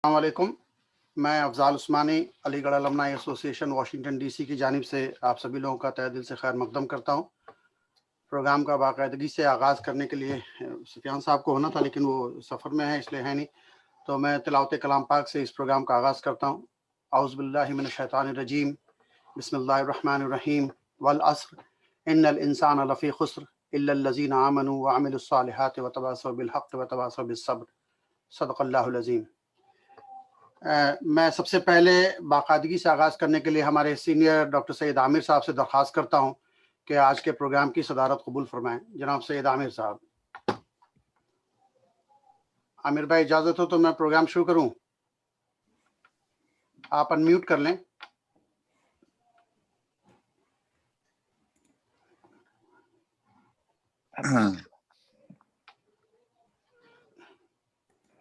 अस्सलाम वालेकुम। मैं Afzal Usmani Aligarh alumni association Washington DC की जानिब से आप सभी लोगों का तहे दिल से खैर मकदम करता हूँ। प्रोग्राम का बाकायदगी से आगाज़ करने के लिए सुफियान साहब को होना था, लेकिन वो सफ़र में है इसलिए है नहीं। तो मैं तिलावत कलाम पाक से इस प्रोग्राम का आगाज़ करता हूँ। औज़ु बिल्लाहि मिनश शैतानिर रजीम, बिस्मिल्लाहिर रहमानिर रहीम। वल अस्र इन्नल इंसाना लफ़ी खुस्र इल्लल लज़ीना आमनू व अमिलुस सालिहाति व तवासौ बिल हक़्क़ि व तवासौ बिस सब्र। सदक़ल्लाहुल अज़ीम। मैं सबसे पहले बाकायदगी से आगाज़ करने के लिए हमारे सीनियर डॉक्टर सैयद आमिर साहब से दरख्वास्त करता हूँ कि आज के प्रोग्राम की सदारत कबूल फरमाएं। जनाब सैयद आमिर साहब। आमिर भाई, इजाज़त हो तो मैं प्रोग्राम शुरू करूँ? आप अनम्यूट कर लें।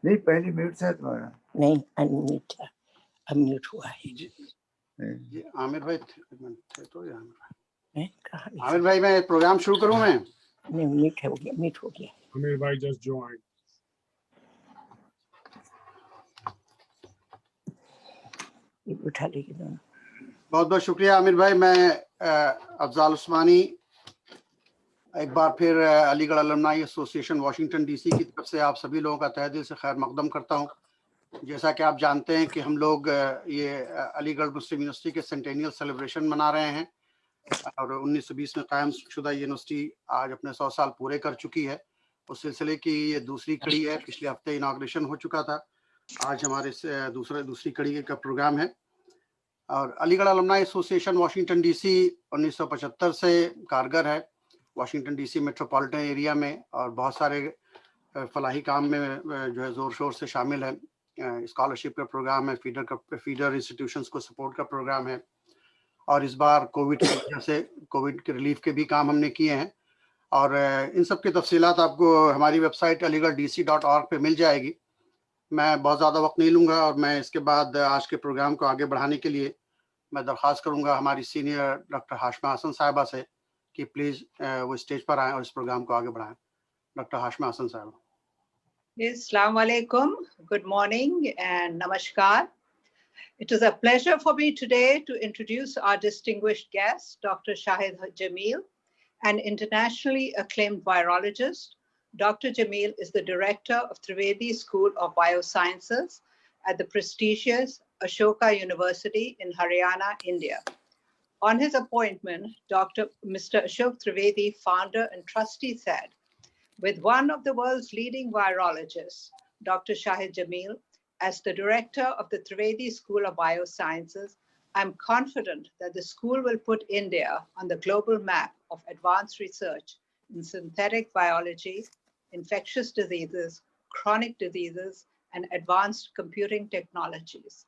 नहीं, पहले म्यूट था तुम्हारा। नहीं, अनम्यूट है, अनम्यूट हुआ है। जी आमिर भाई थे तो आमिर भाई मैं प्रोग्राम शुरू करूँ? मैं नहीं, म्यूट हो गया, म्यूट हो गया। आमिर भाई जस्ट जॉइन। उठा लेगी दोनों। बहुत बहुत शुक्रिया आमिर भाई। मैं अफ़ज़ाल उस्मानी एक बार फिर Aligarh alumni association Washington DC की तरफ से आप सभी लोगों का तहे दिल से खैर मकदम करता हूँ। जैसा कि आप जानते हैं कि हम लोग ये अलीगढ़ मुस्लिम यूनिवर्सिटी के सेंटेनियल सेलिब्रेशन मना रहे हैं और 1920 में कायम शुदा यूनिवर्सिटी आज अपने 100 साल पूरे कर चुकी है। उस सिलसिले की ये दूसरी कड़ी है। पिछले हफ्ते इनाग्रेशन हो चुका था, आज हमारे दूसरी कड़ी का प्रोग्राम है। और Aligarh alumni association Washington DC 1975 से कारगर है वाशिंगटन डीसी मेट्रोपॉलिटन एरिया में, और बहुत सारे फलाही काम में जो है ज़ोर शोर से शामिल है। स्कॉलरशिप का प्रोग्राम है, फीडर इंस्टीट्यूशंस को सपोर्ट का प्रोग्राम है, और इस बार कोविड की वजह से कोविड के रिलीफ के भी काम हमने किए हैं। और इन सब की तफसीलात आपको हमारी वेबसाइट aligarhdc.org पे मिल जाएगी। मैं बहुत ज़्यादा वक्त नहीं लूँगा और मैं इसके बाद आज के प्रोग्राम को आगे बढ़ाने के लिए मैं दरख्वास्त करूँगा हमारी सीनियर डॉक्टर हाशमा हसन साहिबा से कि प्लीज़ वो स्टेज पर आएँ और इस प्रोग्राम को आगे बढ़ाएं। डॉक्टर हाशमा हसन साहिबा। Assalamu alaikum, good morning and namaskar. It is a pleasure for me today to introduce our distinguished guest, Dr. Shahid Jamil, an internationally acclaimed virologist. Dr. Jamil is the director of Trivedi School of Biosciences at the prestigious Ashoka University in Haryana, India. On his appointment, Mr. Ashok Trivedi, founder and trustee, said, with one of the world's leading virologists, Dr. Shahid Jamil, as the director of the Trivedi School of Biosciences, I'm confident that the school will put India on the global map of advanced research in synthetic biology, infectious diseases, chronic diseases, and advanced computing technologies.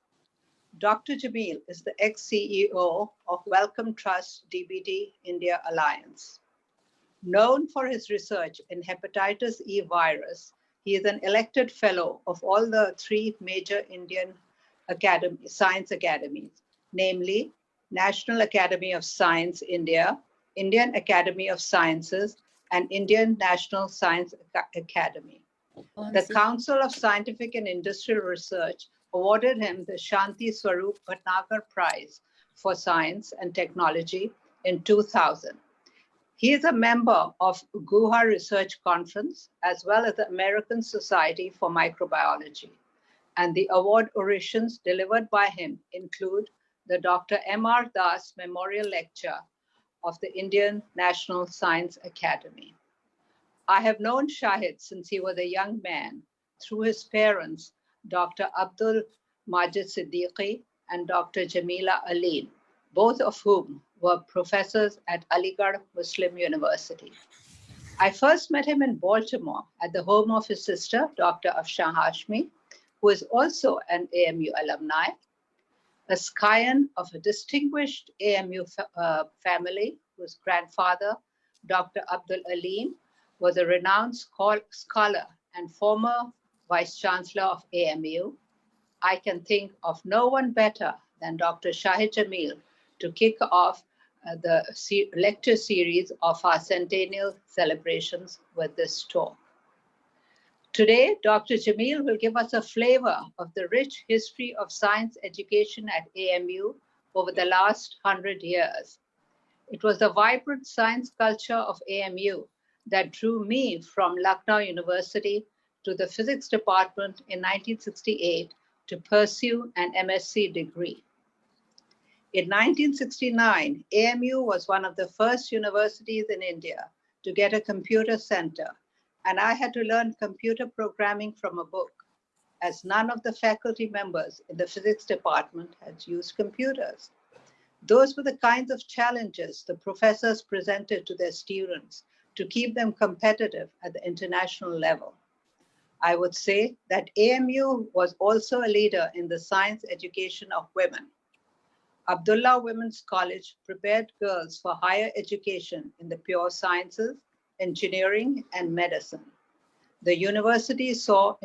Dr. Jamil is the ex-CEO of Wellcome Trust DBT India Alliance. Known for his research in hepatitis E virus, he is an elected fellow of all the three major Indian science academies, namely National Academy of Science India, Indian Academy of Sciences, and Indian National Science Academy. The Council of Scientific and Industrial Research awarded him the Shanti Swarup Bhatnagar Prize for Science and Technology in 2000. He is a member of Guha Research Conference, as well as the American Society for Microbiology. And the award orations delivered by him include the Dr. M.R. Das Memorial Lecture of the Indian National Science Academy. I have known Shahid since he was a young man through his parents, Dr. Abdul Majid Siddiqui and Dr. Jamila Aleen, both of whom were professors at Aligarh Muslim University. I first met him in Baltimore at the home of his sister, Dr. Afshan Hashmi, who is also an AMU alumni, a scion of a distinguished AMU family, whose grandfather, Dr. Abdul Aleem, was a renowned scholar and former Vice Chancellor of AMU. I can think of no one better than Dr. Shahid Jamil to kick off the lecture series of our Centennial celebrations with this talk. Today, Dr. Jamil will give us a flavor of the rich history of science education at AMU over the last 100 years. It was the vibrant science culture of AMU that drew me from Lucknow University to the physics department in 1968 to pursue an MSc degree. In 1969, AMU was one of the first universities in India to get a computer center, and I had to learn computer programming from a book, as none of the faculty members in the physics department had used computers. Those were the kinds of challenges the professors presented to their students to keep them competitive at the international level. I would say that AMU was also a leader in the science education of women. Abdullah Women's College prepared girls for higher education in the pure sciences, engineering, and medicine. The university saw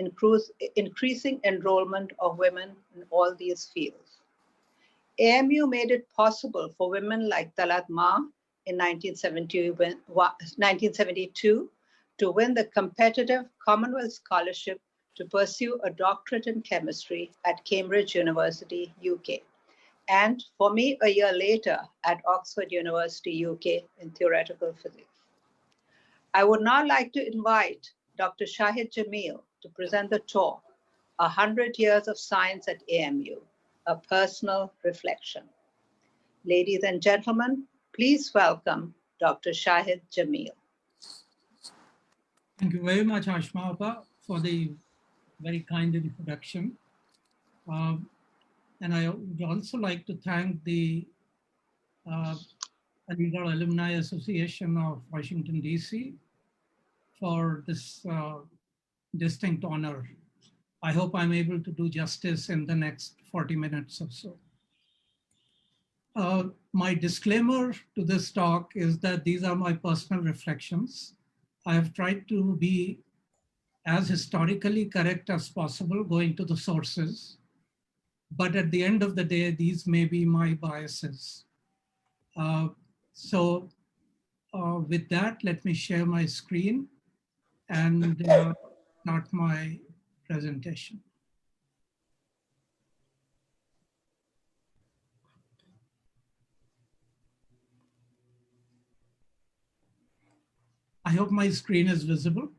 increasing enrollment of women in all these fields. AMU made it possible for women like Talat Ma in 1972 to win the competitive Commonwealth Scholarship to pursue a doctorate in chemistry at Cambridge University, UK, and for me a year later at Oxford University, UK in theoretical physics. I would now like to invite Dr. Shahid Jamil to present the talk, 100 Years of Science at AMU, a personal reflection. Ladies and gentlemen, please welcome Dr. Shahid Jamil. Thank you very much, Ashma, for the very kind introduction. And I would also like to thank the Aligarh Alumni Association of Washington, D.C. for this distinct honor. I hope I'm able to do justice in the next 40 minutes or so. My disclaimer to this talk is that these are my personal reflections. I have tried to be as historically correct as possible, going to the sources. But at the end of the day, these may be my biases. With that, let me share my screen and start my presentation. I hope my screen is visible.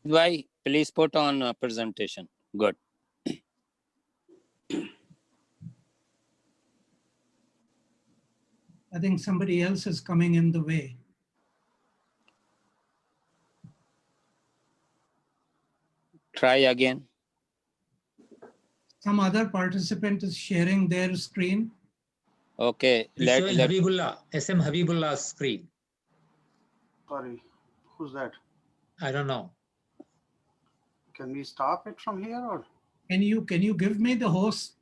Why? Please put on presentation. Good. I think somebody else is coming in the way. Try again. Some other participant is sharing their screen. Okay. Habibullah, SM Habibullah's screen. Sorry, who's that? I don't know. Can we stop it from here or? Can you give me the host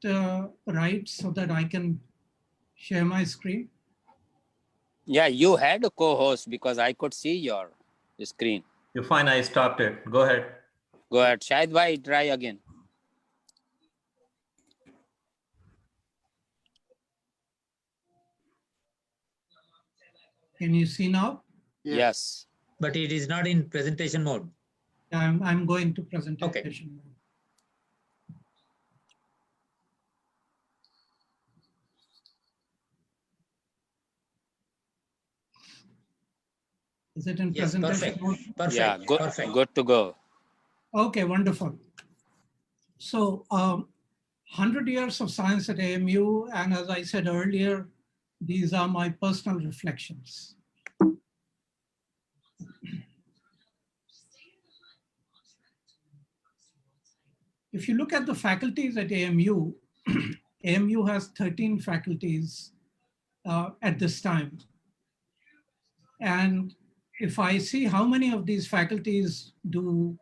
rights so that I can share my screen? Yeah, you had a co-host because I could see your screen. You're fine. I stopped it. Go ahead. Go ahead. Shahid bhai, try again. Can you see now? Yes. But it is not in presentation mode. I'm going to presentation Okay. mode. Is it in Yes, presentation perfect. mode? Perfect. Yeah, good, Perfect. good to go. Okay, wonderful. So 100 years of science at AMU, and as I said earlier, these are my personal reflections. If you look at the faculties at AMU, AMU has 13 faculties at this time. And if I see how many of these faculties do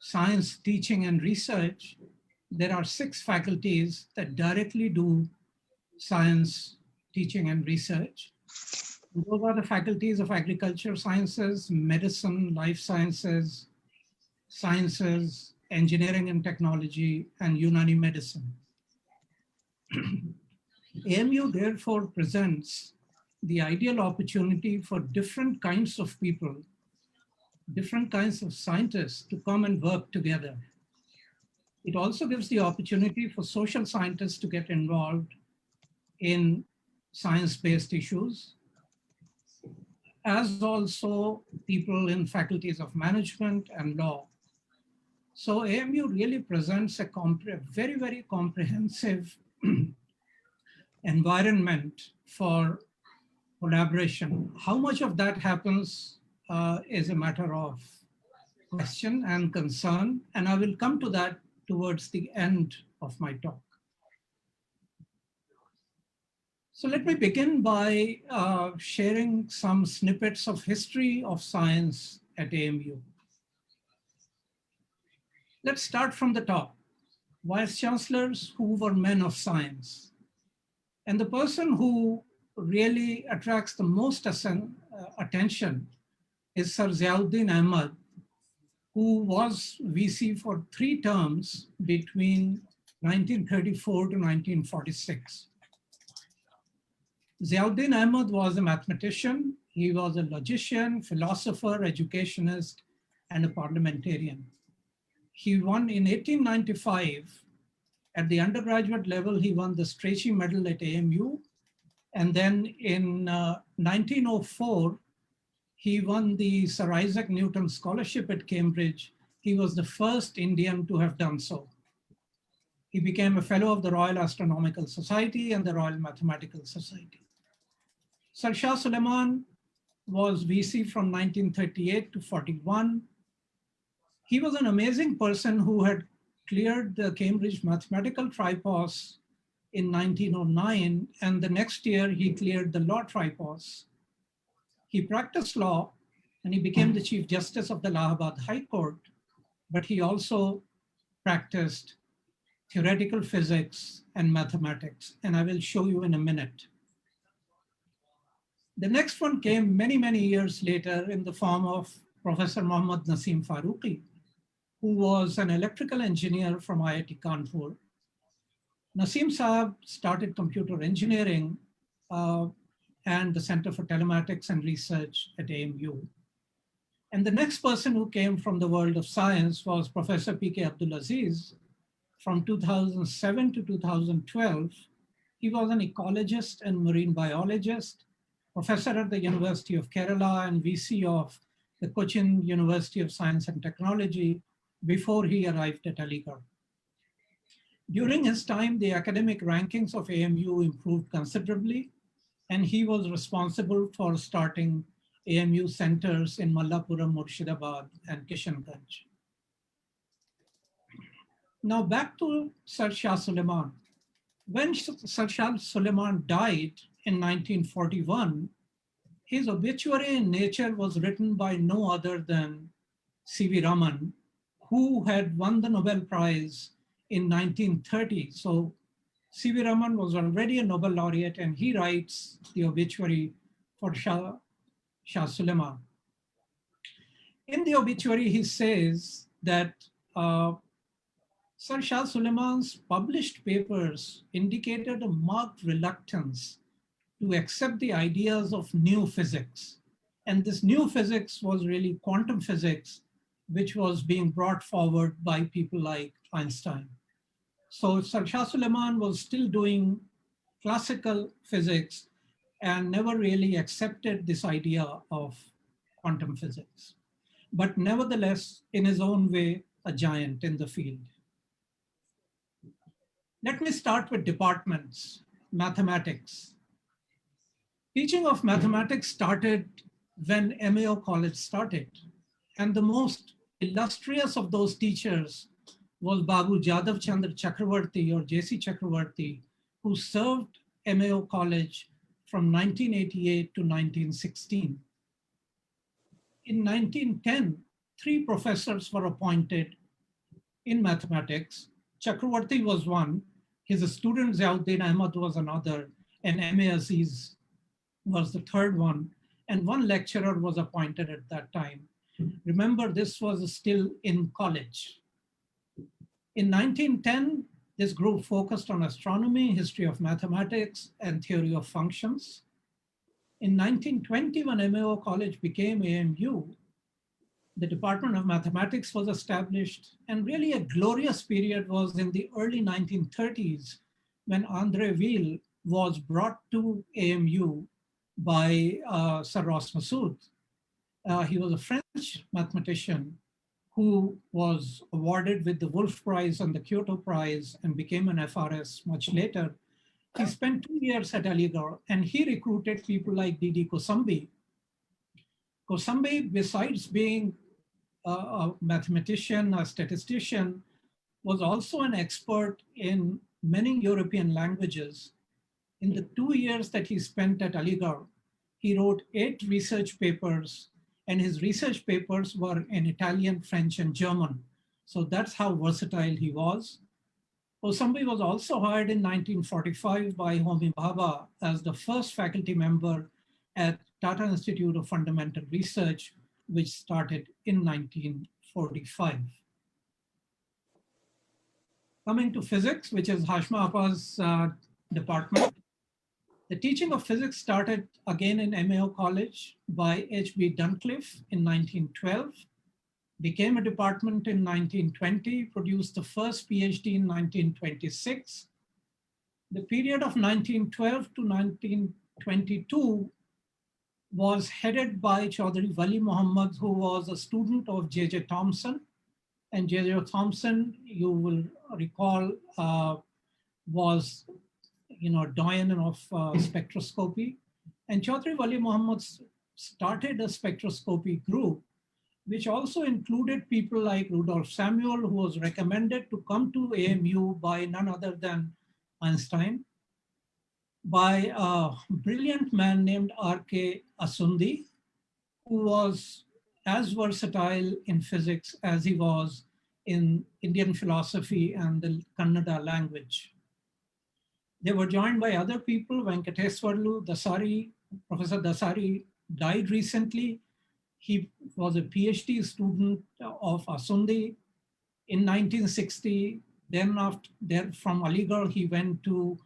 science teaching and research, there are 6 faculties that directly do science teaching and research. Those are the faculties of agriculture sciences, medicine, life sciences, engineering and technology, and Unani medicine. AMU therefore presents the ideal opportunity for different kinds of people different kinds of scientists to come and work together. It also gives the opportunity for social scientists to get involved in science-based issues, as also people in faculties of management and law. So AMU really presents a very, very comprehensive environment for collaboration. How much of that happens is a matter of question and concern, and I will come to that towards the end of my talk. So let me begin by sharing some snippets of history of science at AMU. Let's start from the top. Vice chancellors who were men of science. And the person who really attracts the most attention is Sir Ziauddin Ahmad, who was VC for 3 terms between 1934 to 1946. Ziauddin Ahmad was a mathematician. He was a logician, philosopher, educationist, and a parliamentarian. He won in 1895, at the undergraduate level, he won the Strachey Medal at AMU. And then in 1904, he won the Sir Isaac Newton Scholarship at Cambridge. He was the first Indian to have done so. He became a fellow of the Royal Astronomical Society and the Royal Mathematical Society. Sir Shah Suleiman was VC from 1938 to 41. He was an amazing person who had cleared the Cambridge Mathematical Tripos in 1909, and the next year he cleared the law tripos. He practiced law and he became the Chief Justice of the Allahabad High Court, but he also practiced theoretical physics and mathematics, and I will show you in a minute. The next one came many, many years later in the form of Professor Muhammad Naseem Farooqi, who was an electrical engineer from IIT Kanpur. Naseem Saab started computer engineering and the Center for Telematics and Research at AMU. And the next person who came from the world of science was Professor P.K. Abdulaziz. From 2007 to 2012, he was an ecologist and marine biologist, professor at the University of Kerala and VC of the Cochin University of Science and Technology before he arrived at Aligarh. During his time, the academic rankings of AMU improved considerably, and he was responsible for starting AMU centers in Mallapuram, Murshidabad, and Kishanganj. Now back to Sir Shah Suleiman. When Sir Shah Suleiman died in 1941, his obituary in Nature was written by no other than C.V. Raman, who had won the Nobel Prize in 1930. So C.V. Raman was already a Nobel laureate, and he writes the obituary for Shah Suleiman. In the obituary, he says that Sir Shah Suleiman's published papers indicated a marked reluctance to accept the ideas of new physics. And this new physics was really quantum physics, which was being brought forward by people like Einstein. So Sir Shah Suleiman was still doing classical physics and never really accepted this idea of quantum physics. But nevertheless, in his own way, a giant in the field. Let me start with departments, mathematics. Teaching of mathematics started when MAO College started. And the most illustrious of those teachers was Babu Jadav Chandra Chakravarti, or J.C. Chakravarti, who served MAO College from 1988 to 1916. In 1910, 3 professors were appointed in mathematics. Chakravarti was one, his student Ziauddin Ahmad was another, and M.A. Aziz was the third one, and 1 lecturer was appointed at that time. Remember, this was still in college. In 1910, this group focused on astronomy, history of mathematics, and theory of functions. In 1920, when MAO College became AMU, the Department of Mathematics was established, and really a glorious period was in the early 1930s when André Weil was brought to AMU by Sir Ross Massoud. He was a French mathematician who was awarded with the Wolf Prize and the Kyoto Prize and became an FRS much later. He spent 2 years at Aligarh and he recruited people like Didi Kosambi. Kosambi, besides being a mathematician, a statistician, was also an expert in many European languages. In the 2 years that he spent at Aligarh, he wrote 8 research papers, and his research papers were in Italian, French, and German. So that's how versatile he was. Kosambi was also hired in 1945 by Homi Bhabha as the first faculty member at Tata Institute of Fundamental Research, which started in 1945. Coming to physics, which is Hashma Appa's department. The teaching of physics started again in MAO College by H.B. Duncliffe in 1912, became a department in 1920, produced the first PhD in 1926. The period of 1912 to 1922 was headed by Chaudhry Wali Muhammad, who was a student of J.J. Thomson. And J.J. Thomson, you will recall, was doyen of spectroscopy. And Chaudhry Wali Muhammad started a spectroscopy group, which also included people like Rudolf Samuel, who was recommended to come to AMU by none other than Einstein, by a brilliant man named R.K. Asundi, who was as versatile in physics as he was in Indian philosophy and the Kannada language. They were joined by other people, Venkateswarlu, Dasari. Professor Dasari died recently. He was a PhD student of Asundi in 1960. Then from Aligarh, he went to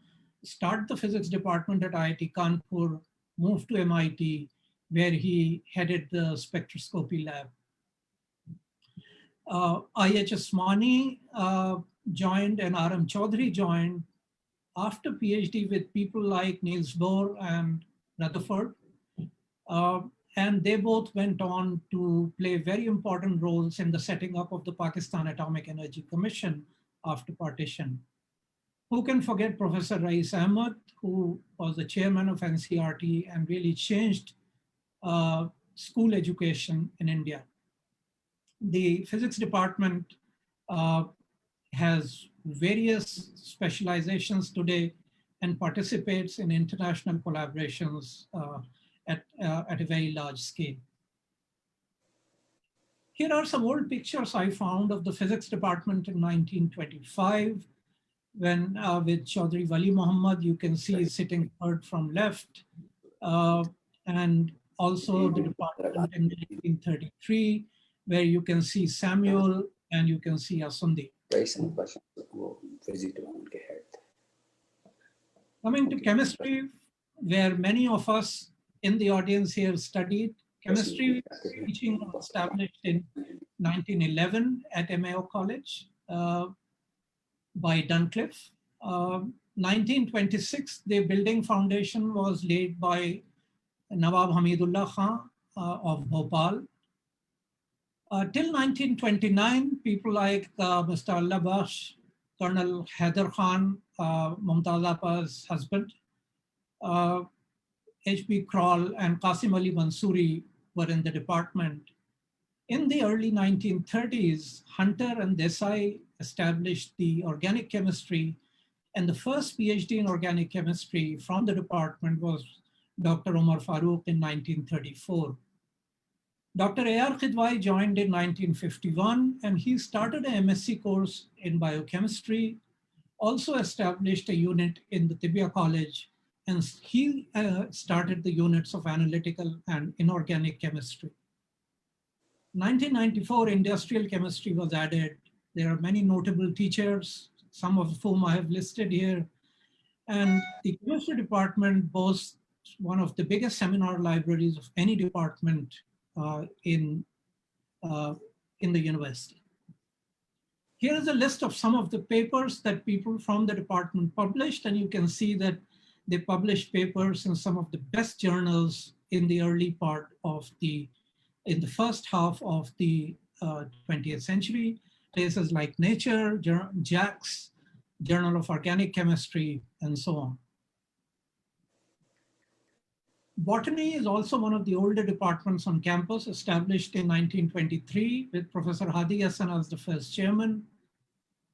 start the physics department at IIT Kanpur, moved to MIT, where he headed the spectroscopy lab. I.H. Asmani joined and R.M. Chaudhary joined after PhD with people like Niels Bohr and Rutherford. And they both went on to play very important roles in the setting up of the Pakistan Atomic Energy Commission after partition. Who can forget Professor Rais Ahmed, who was the chairman of NCRT and really changed school education in India. The physics department has various specializations today and participates in international collaborations at a very large scale. Here are some old pictures I found of the physics department in 1925, when with Chaudhry Wali Muhammad, you can see sitting third from left, and also the department in 1933, where you can see Samuel and you can see Asundi. Coming to chemistry, where many of us in the audience here studied, chemistry teaching was established in 1911 at MAO College by Duncliffe. 1926, the building foundation was laid by Nawab Hamidullah Khan of Bhopal. Till 1929, people like Mr. Allah Bakhsh, Colonel Haider Khan, Mumtaz Appa's husband, H.B. Kroll and Qasim Ali Mansouri were in the department. In the early 1930s, Hunter and Desai established the organic chemistry, and the first PhD in organic chemistry from the department was Dr. Omar Farooq in 1934. Dr. A.R. Khidwai joined in 1951, and he started an MSc course in biochemistry, also established a unit in the Tibia College, and he started the units of analytical and inorganic chemistry. 1994, industrial chemistry was added. There are many notable teachers, some of whom I have listed here. And the chemistry department boasts one of the biggest seminar libraries of any department in in the university. Here is a list of some of the papers that people from the department published, and you can see that they published papers in some of the best journals in the early part of in the first half of the 20th century, places like Nature, JACS, Journal of Organic Chemistry, and so on. Botany is also one of the older departments on campus, established in 1923 with Professor Hadi Hassan as the first chairman.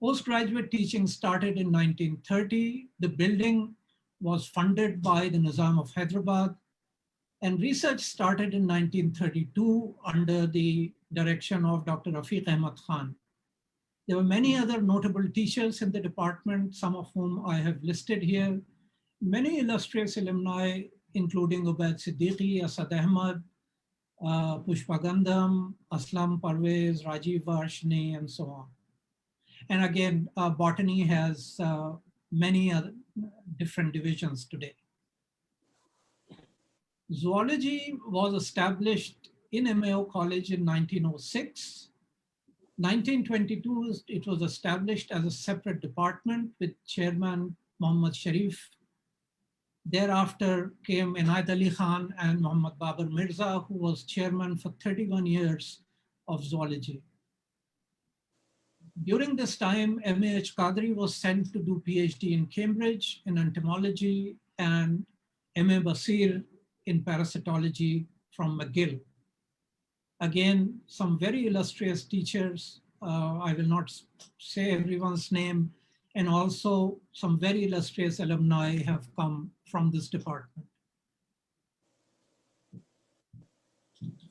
Postgraduate teaching started in 1930. The building was funded by the Nizam of Hyderabad, and research started in 1932 under the direction of Dr. Rafiq Ahmad Khan. There were many other notable teachers in the department, some of whom I have listed here. Many illustrious alumni, including Ubaid Siddiqui, Asad Ahmad, Pushpa Gandham, Aslam Parvez, Rajiv Varshni, and so on. And again, botany has many other different divisions today. Zoology was established in MAO College in 1906. 1922, it was established as a separate department with Chairman Muhammad Sharif. Thereafter came Inayat Ali Khan and Muhammad Babar Mirza, who was chairman for 31 years of zoology. During this time, M.A.H. Qadri was sent to do PhD in Cambridge in entomology, and M.A. Basir in parasitology from McGill. Again, some very illustrious teachers. I will not say everyone's name, and also some very illustrious alumni have come from this department.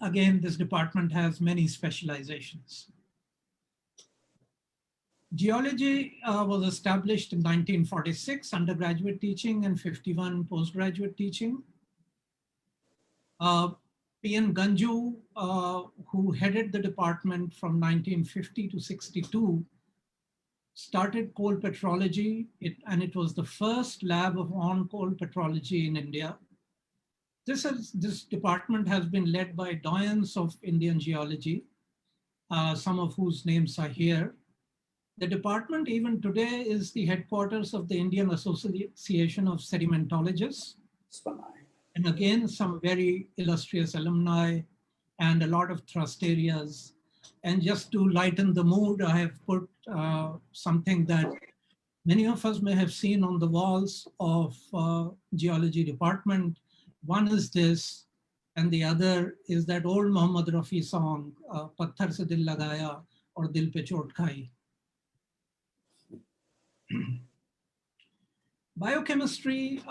Again, this department has many specializations. Geology was established in 1946, undergraduate teaching, and 51 postgraduate teaching. P.N. Ganju, who headed the department from 1950 to 62, started coal petrology, and it was the first lab of on-coal petrology in India. This department has been led by doyens of Indian geology, some of whose names are here. The department even today is the headquarters of the Indian Association of Sedimentologists. And again, some very illustrious alumni and a lot of thrust areas. And just to lighten the mood, I have put something that many of us may have seen on the walls of geology department. One is this, and the other is that old Muhammad Rafi song, Patthar se dil lagaya or Dil pe chot khai. Biochemistry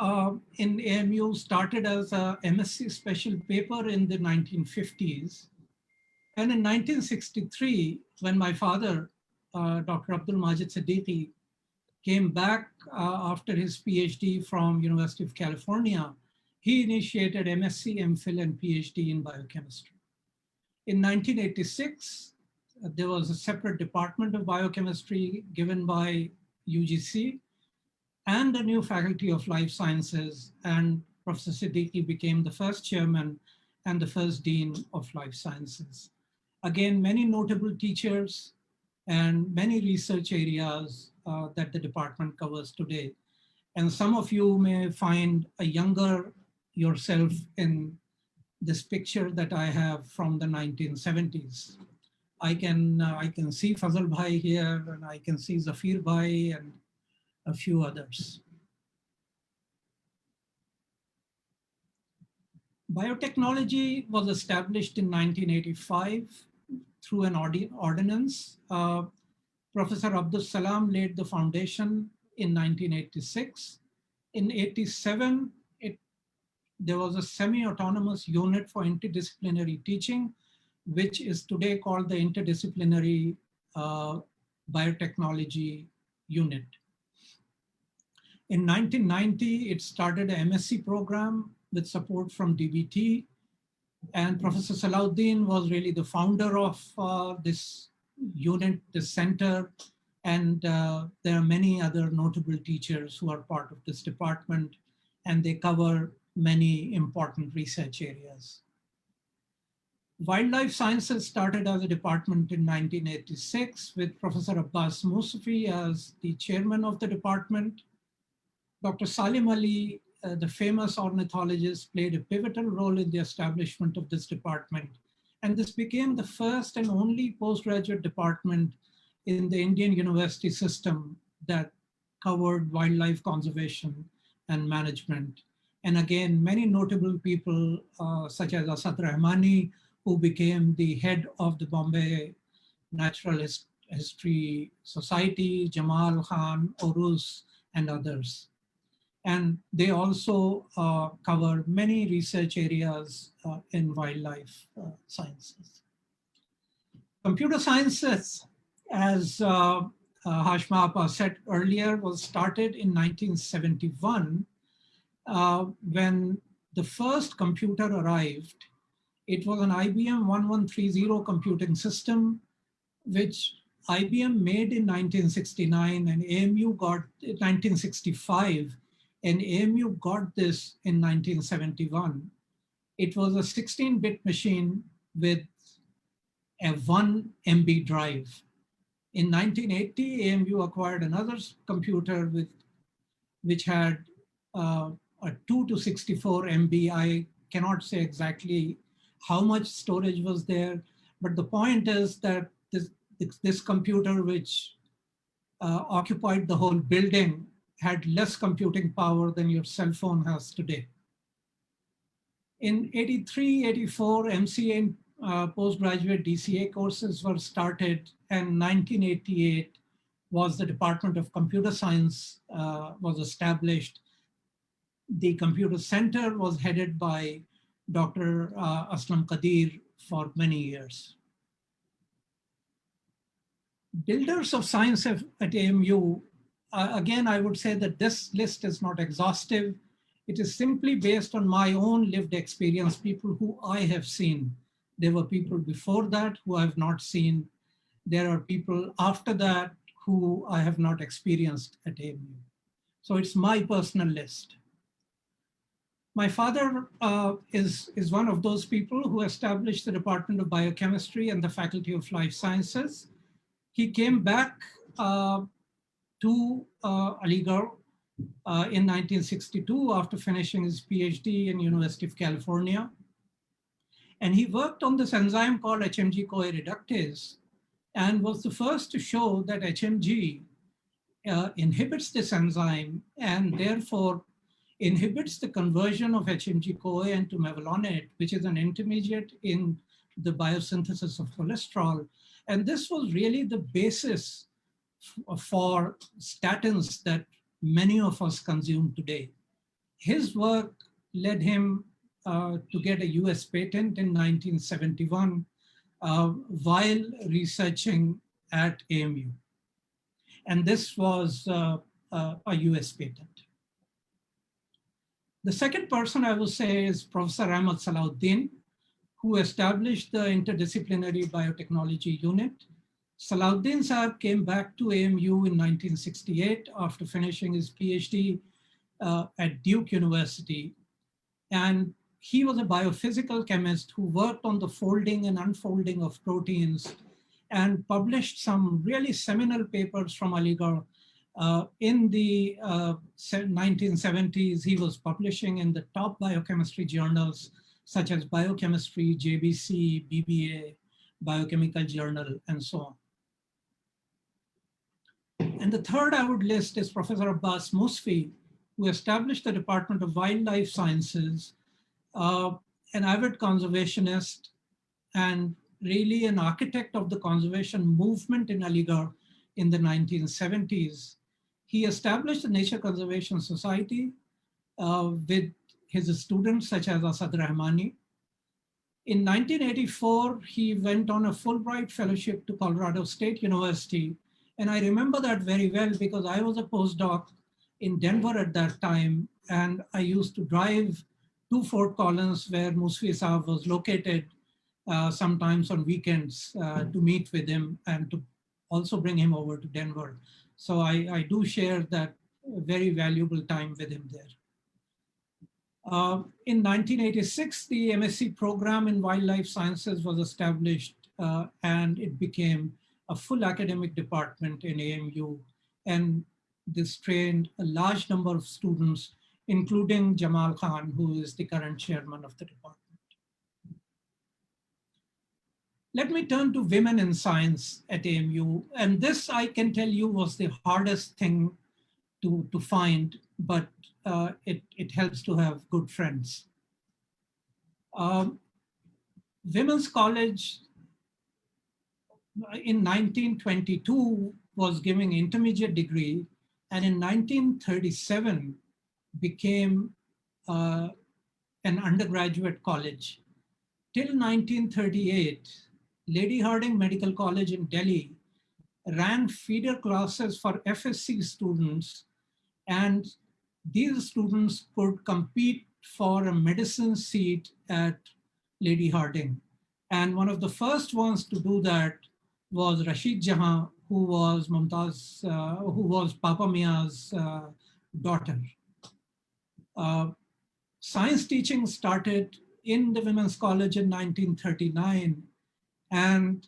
in AMU started as a MSc special paper in the 1950s. And in 1963, when my father, Dr. Abdul Majid Siddiqui, came back after his PhD from University of California, he initiated MSc, MPhil, and PhD in biochemistry. In 1986, there was a separate department of biochemistry given by UGC and a new faculty of life sciences, and Professor Siddiqui became the first chairman and the first dean of life sciences. Again, many notable teachers and many research areas that the department covers today. And some of you may find a younger yourself in this picture that I have from the 1970s. I can see Fazal Bhai here, and I can see Zafir Bhai and a few others. Biotechnology was established in 1985 through an ordinance. Professor Abdul Salam laid the foundation in 1986. In 87, there was a semi-autonomous unit for interdisciplinary teaching, which is today called the Interdisciplinary Biotechnology Unit. In 1990, it started an MSc program with support from DBT. And Professor Salahuddin was really the founder of this unit, this center. And there are many other notable teachers who are part of this department, and they cover many important research areas. Wildlife sciences started as a department in 1986 with Professor Abbas Musafi as the chairman of the department. Dr. Salim Ali, the famous ornithologist, played a pivotal role in the establishment of this department. And this became the first and only postgraduate department in the Indian university system that covered wildlife conservation and management. And again, many notable people such as Asad Rahmani, who became the head of the Bombay Natural History Society, Jamal Khan, Oruz, and others. And they also cover many research areas in wildlife sciences. Computer sciences, as Hashma Appa said earlier, was started in 1971 when the first computer arrived. It was an IBM 1130 computing system, which IBM made in 1969 and AMU got 1965, and AMU got this in 1971. It was a 16-bit machine with a 1 MB drive. In 1980, AMU acquired another computer which had a 2 to 64 MB. I cannot say exactly how much storage was there, but the point is that this computer, which occupied the whole building, had less computing power than your cell phone has today. In 83, 84, MCA and postgraduate DCA courses were started, and 1988 was the Department of Computer Science was established. The Computer Center was headed by Dr. Aslam Qadir for many years. Builders of science at AMU, again, I would say that this list is not exhaustive. It is simply based on my own lived experience, people who I have seen. There were people before that who I have not seen. There are people after that who I have not experienced at AMU. So it's my personal list. My father is one of those people who established the Department of Biochemistry and the Faculty of Life Sciences. He came back to Aligarh in 1962 after finishing his PhD in University of California. And he worked on this enzyme called HMG-CoA reductase and was the first to show that HMG inhibits this enzyme and therefore inhibits the conversion of HMG-CoA into mevalonate, which is an intermediate in the biosynthesis of cholesterol. And this was really the basis for statins that many of us consume today. His work led him to get a US patent in 1971 while researching at AMU. And this was a US patent. The second person I will say is Professor Ahmad Salahuddin, who established the Interdisciplinary Biotechnology Unit. Salahuddin Sahab came back to AMU in 1968 after finishing his PhD at Duke University. And he was a biophysical chemist who worked on the folding and unfolding of proteins and published some really seminal papers from Aligarh. In the 1970s, he was publishing in the top biochemistry journals such as Biochemistry, JBC, BBA, Biochemical Journal, and so on. And the third I would list is Professor Abbas Musafi, who established the Department of Wildlife Sciences, an avid conservationist and really an architect of the conservation movement in Aligarh in the 1970s. He established the Nature Conservation Society with his students such as Asad Rahmani. In 1984, he went on a Fulbright fellowship to Colorado State University. And I remember that very well because I was a postdoc in Denver at that time. And I used to drive to Fort Collins where Musafi Sahab was located sometimes on weekends to meet with him and to also bring him over to Denver. So I do share that very valuable time with him there. In 1986, the MSc program in wildlife sciences was established and it became a full academic department in AMU. And this trained a large number of students, including Jamal Khan, who is the current chairman of the department. Let me turn to women in science at AMU. And this, I can tell you, was the hardest thing to find, but it helps to have good friends. Women's College in 1922 was giving intermediate degree, and in 1937 became an undergraduate college. Till 1938, Lady Hardinge Medical College in Delhi ran feeder classes for FSC students, and these students could compete for a medicine seat at Lady Hardinge. And one of the first ones to do that was Rashid Jahan, who was Papa Mia's daughter. Science teaching started in the Women's College in 1939, and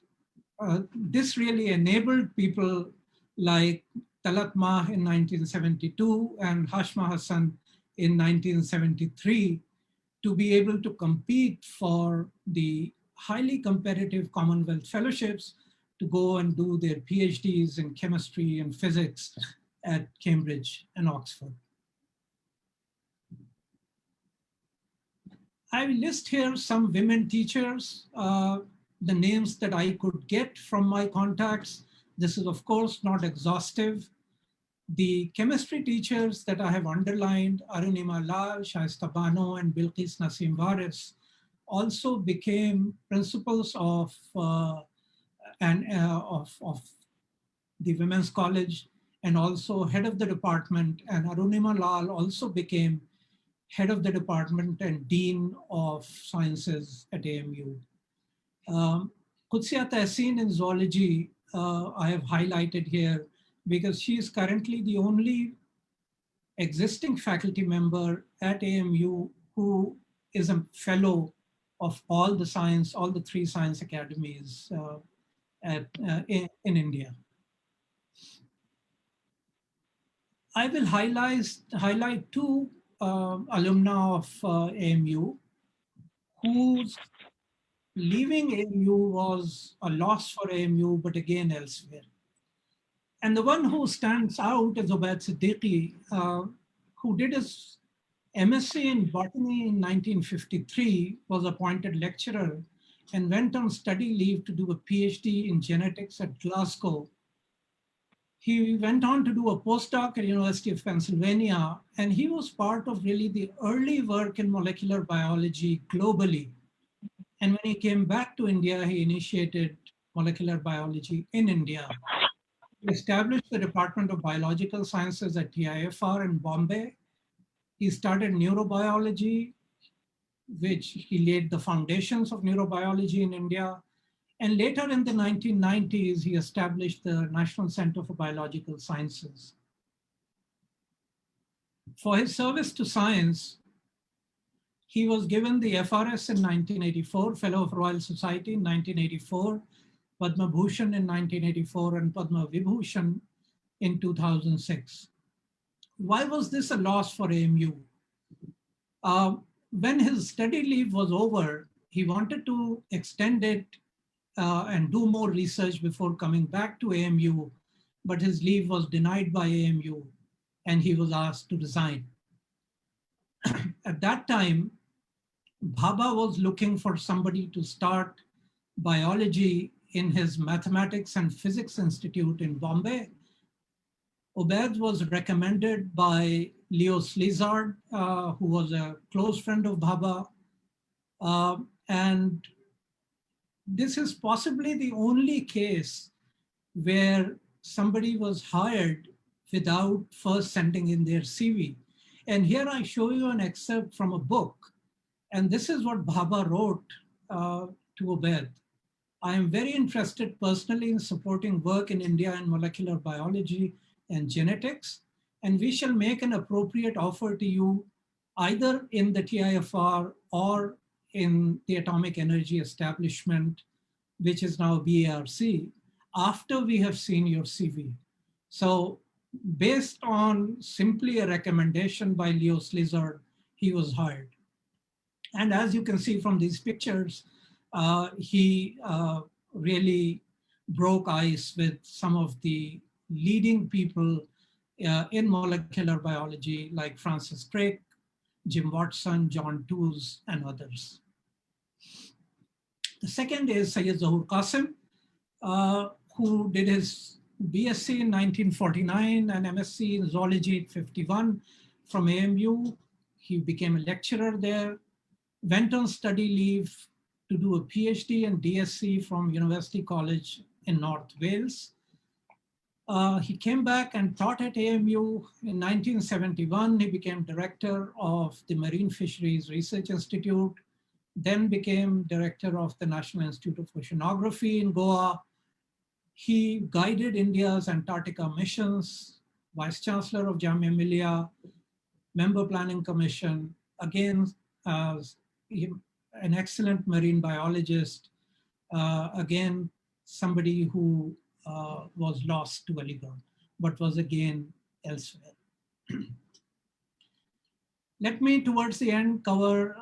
this really enabled people like Talat Mah in 1972 and Hashma Hassan in 1973 to be able to compete for the highly competitive Commonwealth fellowships to go and do their PhDs in chemistry and physics at Cambridge and Oxford. I will list here some women teachers, the names that I could get from my contacts. This is of course not exhaustive. The chemistry teachers that I have underlined, Arunima Lal, Shaista Bano, and Bilqis Nasim Waris, also became principals of the Women's College and also head of the department. And Arunima Lal also became head of the department and dean of sciences at AMU. Qudsiya Tahseen in zoology, I have highlighted here because she is currently the only existing faculty member at AMU who is a fellow of all the three science academies in India. I will highlight two alumna of AMU whose leaving AMU was a loss for AMU, but again elsewhere. And the one who stands out is Ubaid Siddiqui, who did his MSc in botany in 1953, was appointed lecturer, and went on study leave to do a PhD in genetics at Glasgow. He went on to do a postdoc at University of Pennsylvania, and he was part of really the early work in molecular biology globally. And when he came back to India, he initiated molecular biology in India. He established the Department of Biological Sciences at TIFR in Bombay. He started neurobiology, which he laid the foundations of neurobiology in India. And later in the 1990s, he established the National Center for Biological Sciences. For his service to science, he was given the FRS in 1984, Fellow of Royal Society in 1984, Padma Bhushan in 1984, and Padma Vibhushan in 2006. Why was this a loss for AMU? When his study leave was over, he wanted to extend it and do more research before coming back to AMU, but his leave was denied by AMU and he was asked to resign. At that time, Bhabha was looking for somebody to start biology in his Mathematics and Physics Institute in Bombay. Ubaid was recommended by Leo Slizard, who was a close friend of Bhabha. And this is possibly the only case where somebody was hired without first sending in their CV. And here I show you an excerpt from a book. And this is what Bhabha wrote to Ubaid. I am very interested personally in supporting work in India in molecular biology and genetics, and we shall make an appropriate offer to you either in the TIFR or in the Atomic Energy Establishment, which is now BARC, after we have seen your CV. So based on simply a recommendation by Leo Slizard, he was hired. And as you can see from these pictures, he really broke ice with some of the leading people in molecular biology, like Francis Crick, Jim Watson, John Tooze, and others. The second is Syed Zahur Qasim, who did his BSc in 1949 and MSc in zoology in 51 from AMU. He became a lecturer there, went on study leave to do a PhD and DSc from University College in North Wales. He came back and taught at AMU. In 1971, he became director of the Marine Fisheries Research Institute, then became director of the National Institute of Oceanography in Goa. He guided India's Antarctica missions, Vice Chancellor of Jamia Millia, Member Planning Commission, again, as an excellent marine biologist, again, somebody who was lost to Aligarh, but was again elsewhere. Let me, towards the end, cover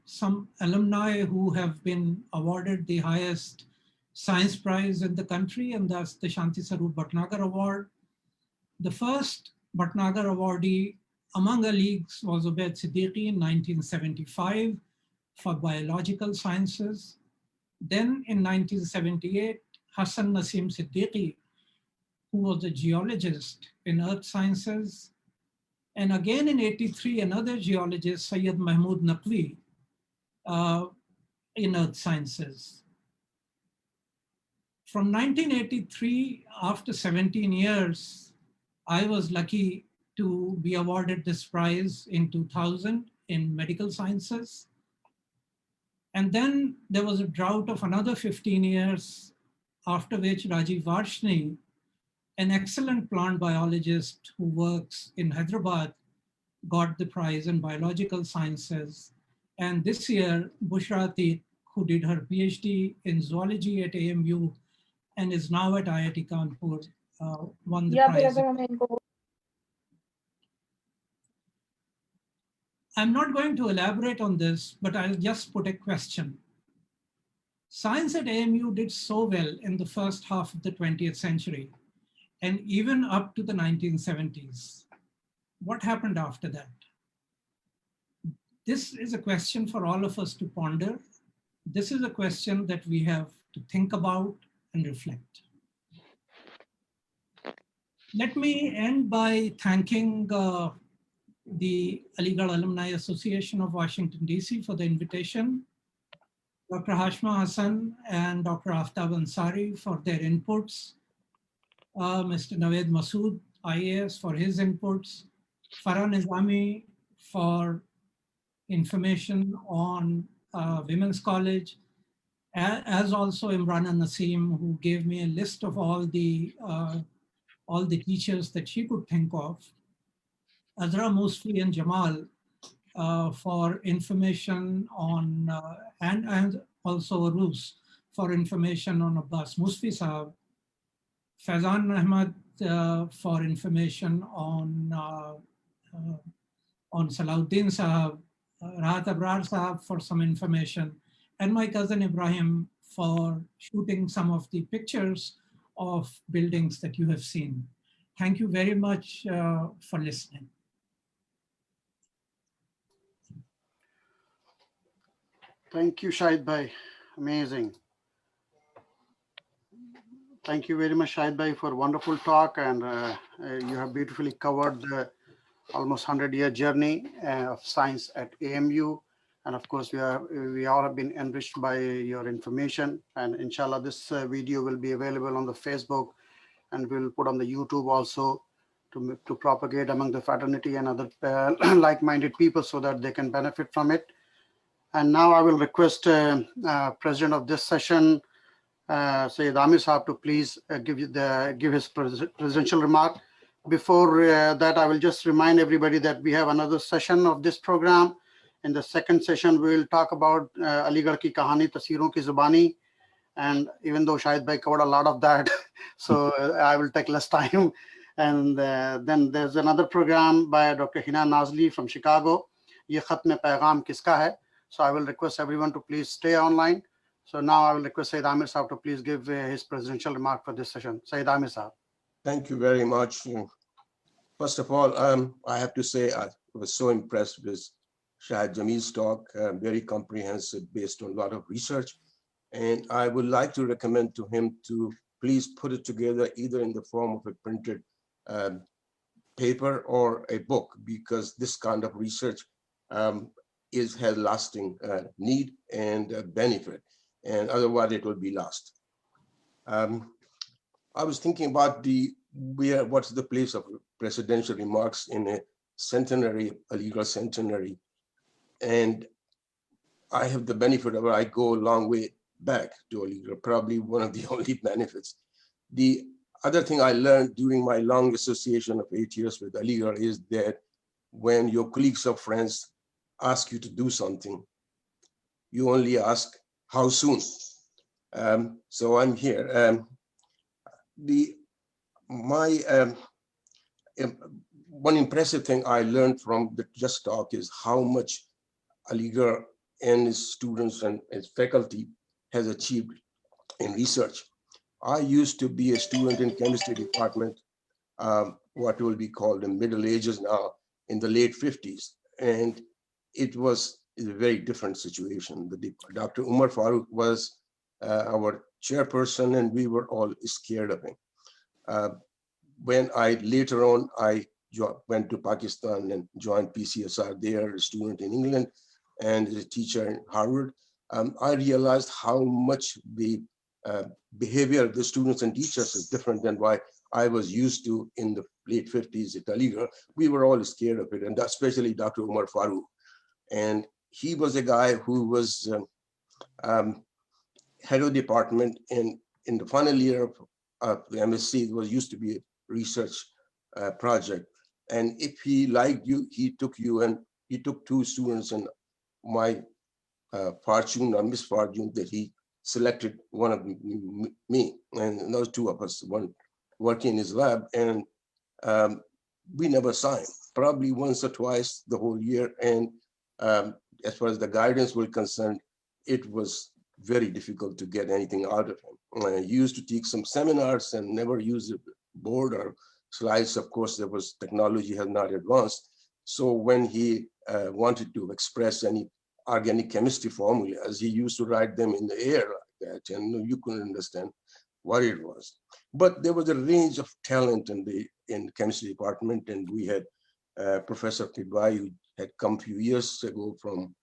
some alumni who have been awarded the highest science prize in the country, and that's the Shanti Sarup Bhatnagar Award. The first Bhatnagar awardee among colleagues was Ubaid Siddiqui in 1975 for biological sciences. Then in 1978, Hassan Nasim Siddiqui, who was a geologist in earth sciences. And again in 83, another geologist, Syed Mahmood Naqvi, in earth sciences. From 1983, after 17 years, I was lucky to be awarded this prize in 2000 in medical sciences. And then there was a drought of another 15 years, after which Rajiv Varshni, an excellent plant biologist who works in Hyderabad, got the prize in biological sciences. And this year, Bushra Atiq, who did her PhD in zoology at AMU and is now at IIT Kanpur, won the prize. I'm not going to elaborate on this, but I'll just put a question. Science at AMU did so well in the first half of the 20th century, and even up to the 1970s. What happened after that? This is a question for all of us to ponder. This is a question that we have to think about and reflect. Let me end by thanking the Aligarh Alumni Association of Washington, DC for the invitation, Dr. Hashma Hassan and Dr. Aftab Ansari for their inputs, Mr. Naved Masood, IAS, for his inputs, Farah Nizami for information on Women's College, as also Imrana Naseem, who gave me a list of all the teachers that she could think of, Azra Musfi and Jamal for information on, and also Rus for information on Abbas Musfi Sahab, Faizan Ahmad for information on Salahuddin Sahab, Rahat Abrar Sahab for some information, and my cousin Ibrahim for shooting some of the pictures of buildings that you have seen. Thank you very much for listening. Thank you, Shahid Bhai. Amazing. Thank you very much, Shahid Bhai, for a wonderful talk, and you have beautifully covered the almost 100-year journey of science at AMU. And of course, we all have been enriched by your information. And inshallah, this video will be available on the Facebook, and we'll put on the YouTube also to propagate among the fraternity and other like-minded people so that they can benefit from it. And now I will request President of this session, Sayyid Amir Saab, to please give his presidential remark. Before that, I will just remind everybody that we have another session of this program. In the second session, we will talk about Aligarh ki kahani, tasveeron ki zubani. And even though Shahid Bhai covered a lot of that, so I will take less time. And then there's another program by Dr. Hina Nazli from Chicago. Ye Khat Mein Paigam Kiska Hai? So I will request everyone to please stay online. So now I will request Sayyid Amir Saab to please give his presidential remark for this session. Sayyid Amir Saab. Thank you very much. First of all, I have to say I was so impressed with Shahid Jamil's talk, very comprehensive, based on a lot of research. And I would like to recommend to him to please put it together either in the form of a printed paper or a book, because this kind of research has lasting need and benefit, and otherwise it will be lost. I was thinking about what's the place of presidential remarks in a centenary, Aligarh centenary, and I have the benefit of I go a long way back to Aligarh, probably one of the only benefits. The other thing I learned during my long association of 8 years with Aligarh is that when your colleagues or friends ask you to do something, you only ask, how soon? So I'm here. One impressive thing I learned from the just talk is how much Aligarh and his students and his faculty has achieved in research. I used to be a student in chemistry department, what will be called the Middle Ages now, in the late 50s. And it was a very different situation. Dr. Umar Farooq was our chairperson, and we were all scared of him. When later on, I went to Pakistan and joined PCSR there, a student in England and a teacher in Harvard, I realized how much the behavior of the students and teachers is different than what I was used to in the late 50s at Aligarh. We were all scared of it, and especially Dr. Umar Farooq. And he was a guy who was head of department, and in the final year of the MSc, it was used to be a research project. And if he liked you, he took you, and he took 2 students, and my fortune or misfortune that he selected one of me, and those 2 of us, one working in his lab, and we never signed, probably once or twice the whole year. And as far as the guidance was concerned, it was very difficult to get anything out of him. He used to take some seminars and never use a board or slides. Of course, technology has not advanced. So when he wanted to express any organic chemistry formulas, he used to write them in the air like that, and you couldn't understand what it was. But there was a range of talent in the chemistry department, and we had Professor Kidwai, who had come a few years ago from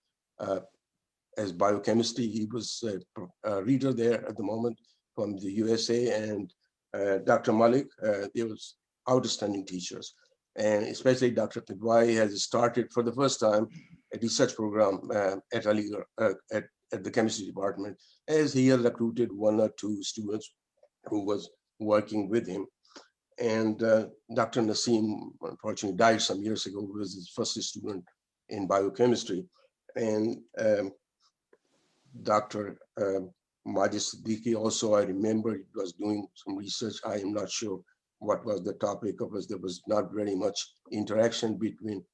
as biochemistry. He was a reader there at the moment from the USA, and Dr. Malik. They was outstanding teachers, and especially Dr. Kidwai has started for the first time a research program at Aligarh at the chemistry department, as he had recruited 1 or 2 students who was working with him. And Dr. Naseem, unfortunately, died some years ago, who was his first student in biochemistry. And Dr. Majid Siddiqui also, I remember, he was doing some research. I am not sure what was the topic of us. There was not very much interaction between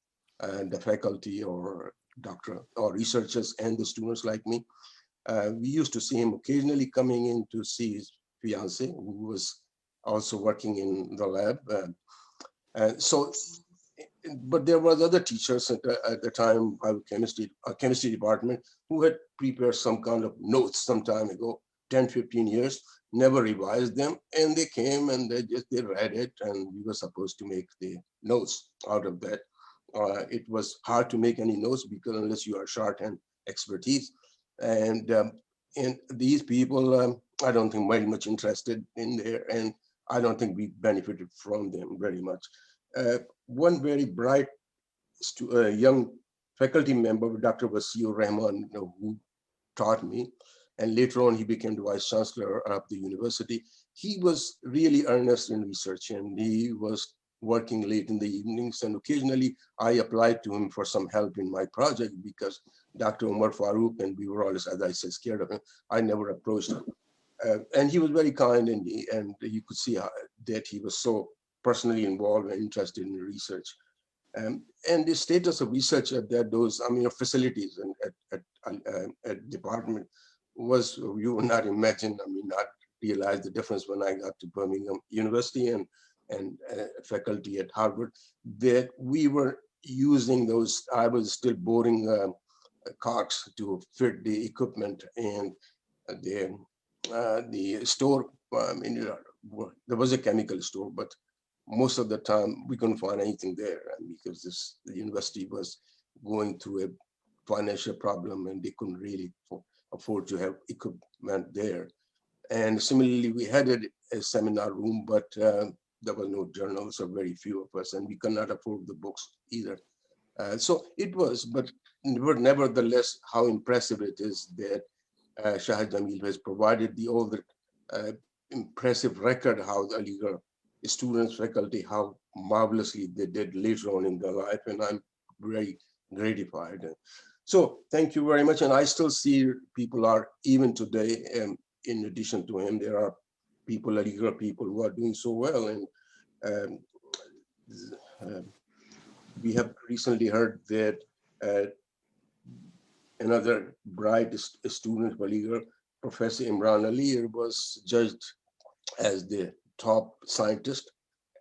the faculty or researchers and the students like me. We used to see him occasionally coming in to see his fiance, who was also working in the lab. But there was other teachers at the time, chemistry department, who had prepared some kind of notes some time ago, 10, 15 years, never revised them. And they came and they read it, and we were supposed to make the notes out of that. It was hard to make any notes because unless you are shorthand expertise. And these people, I don't think very much interested in there, and I don't think we benefited from them very much. One very bright young faculty member, Dr. Wasiur Rahman, who taught me, and later on he became the vice chancellor of the university. He was really earnest in research, and he was working late in the evenings, and occasionally I applied to him for some help in my project because Dr. Umar Farooq and we were always, as I said, scared of him. I never approached him. And he was very kind, and you could see that he was so personally involved and interested in research. And the status of research at those facilities and at department was, you would not imagine, not realize the difference when I got to Birmingham University and faculty at Harvard, that we were using those, I was still boring carts to fit the equipment, and the store, there was a chemical store, but most of the time we couldn't find anything there, because the university was going through a financial problem and they couldn't really afford to have equipment there. And similarly, we had a seminar room, but there were no journals, or very few of us, and we could not afford the books either. So it was, but nevertheless, how impressive it is that Shahid Jamil has provided all the impressive record how the Aligarh students, faculty, how marvelously they did later on in their life, and I'm very gratified. So thank you very much. And I still see people are, even today, in addition to him, there are people, Aligarh people, who are doing so well. And we have recently heard that another bright student of Aligarh, Professor Imran Ali, was judged as the top scientist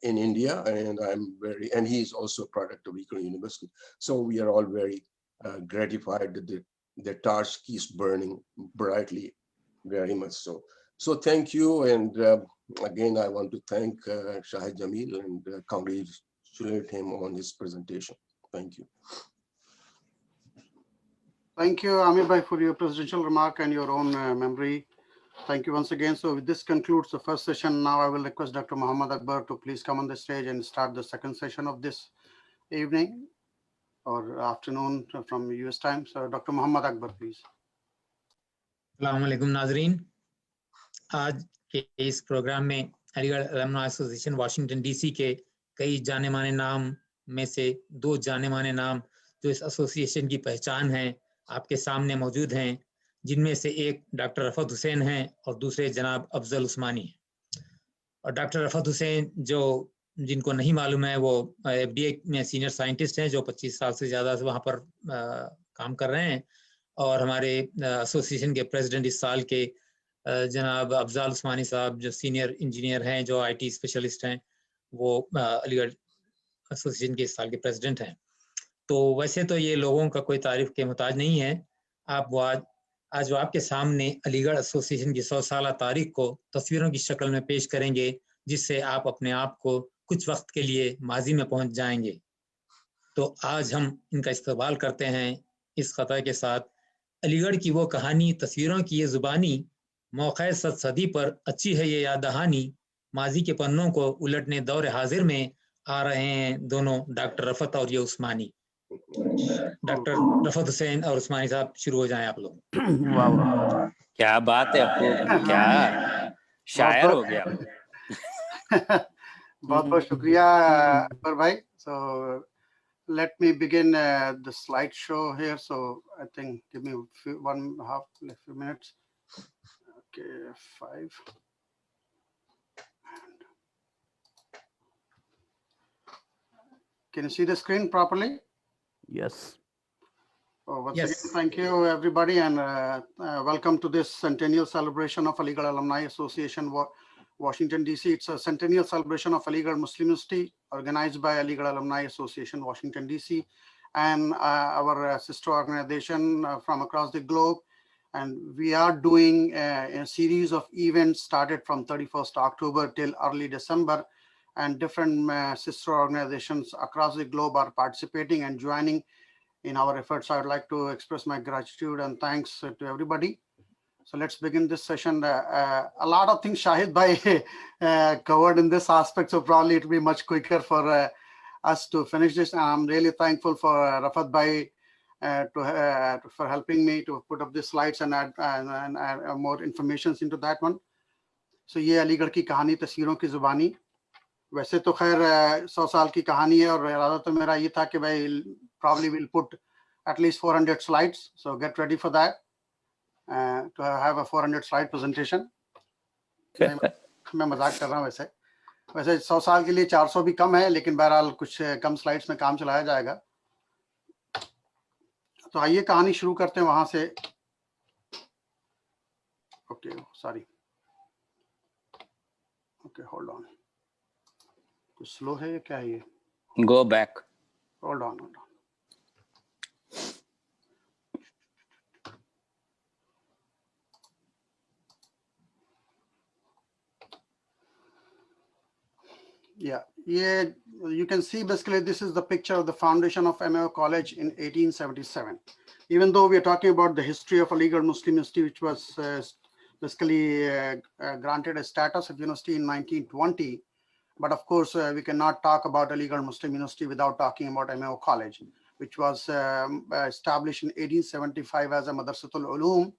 in India, and he's also a product of Aligarh University. So we are all very gratified that the torch keeps burning brightly, very much so. So thank you, and again, I want to thank Shahid Jamil and congratulate him on his presentation. Thank you. Thank you, Amir Bhai, for your presidential remark and your own memory. Thank you once again. So this concludes the first session. Now I will request Dr. Muhammad Akbar to please come on the stage and start the second session of this evening or afternoon from US time. So Dr. Muhammad Akbar, please. अस्सलाम वालेकुम नाजरीन, आज के इस programme में Aligarh alumni association Washington DC के कई जाने माने नाम में से दो जाने माने नाम जो इस एसोसिएशन की पहचान है आपके सामने मौजूद हैं, जिनमें से एक डॉक्टर रफत हुसैन हैं और दूसरे जनाब अफजल उस्मानी हैं। और डॉक्टर रफत हुसैन, जो जिनको नहीं मालूम है, वो एफडीए में सीनियर साइंटिस्ट हैं जो 25 साल से ज़्यादा से वहाँ पर काम कर रहे हैं, और हमारे एसोसिएशन के प्रेसिडेंट इस साल के जनाब अफजल उस्मानी साहब, जो सीनियर इंजीनियर हैं, जो आईटी स्पेशलिस्ट हैं, वो अलीगढ़ एसोसिएशन के इस साल के प्रेसिडेंट हैं। तो वैसे तो ये लोगों का कोई तारीफ के मुताज नहीं है। आप वो आज वो आपके सामने अलीगढ़ एसोसिएशन की 100 साला तारीख को तस्वीरों की शक्ल में पेश करेंगे, जिससे आप अपने आप को कुछ वक्त के लिए माजी में पहुंच जाएंगे। तो आज हम इनका इस्तकबाल करते हैं इस खता के साथ, अलीगढ़ की वो कहानी, तस्वीरों की ये जुबानी, मौक़े सदी पर अच्छी है ये याद दहानी, माजी के पन्नों को उलटने दौर हाजिर में आ रहे हैं दोनों डॉक्टर रफत और ये उस्मानी। डॉक्टर रफत हुसैन और उस्मानी साहब, शुरू हो जाएं आप लोग। क्या बात है अप्पू, क्या शायर हो गया। बहुत बहुत शुक्रिया अकबर भाई। So let me begin the slideshow here. So I think give me a few minutes. Okay, 5. Can you see the screen properly? Yes. Once Yes. again, thank you everybody, and welcome to this Centennial celebration of Aligarh Alumni Association, Washington DC. It's a Centennial celebration of Aligarh Muslim University, organized by Aligarh Alumni Association, Washington DC, and our sister organization from across the globe. And we are doing a series of events started from 31st October till early December, and different sister organizations across the globe are participating and joining in our efforts. I would like to express my gratitude and thanks to everybody. So let's begin this session. A lot of things Shahid Bhai covered in this aspect, so probably it will be much quicker for us to finish this. And I'm really thankful for Rafat Bhai for helping me to put up the slides and add more information into that one. So ये अलीगढ़ की कहानी तस्वीरों की जुबानी, वैसे तो खैर 100 साल की कहानी है और इरादा तो मेरा ये था कि भाई probably we'll put at least 400 slides, so get ready for that to have a 400 slide presentation. मैं मजाक कर रहा हूँ वैसे 100 साल के लिए 400 भी कम है, लेकिन बहरहाल कुछ कम स्लाइड्स में काम चलाया जाएगा. तो आइए कहानी शुरू करते हैं वहां से. Okay sorry, okay hold on, कुछ स्लो है या क्या है ये? Go back. Hold on. Yeah, you can see basically this is the picture of the foundation of MAO College in 1877. Even though we are talking about the history of Aligarh Muslim University, which was basically granted a status of university in 1920, but of course we cannot talk about Aligarh Muslim University without talking about MAO College, which was established in 1875 as a Madrasatul Ulum,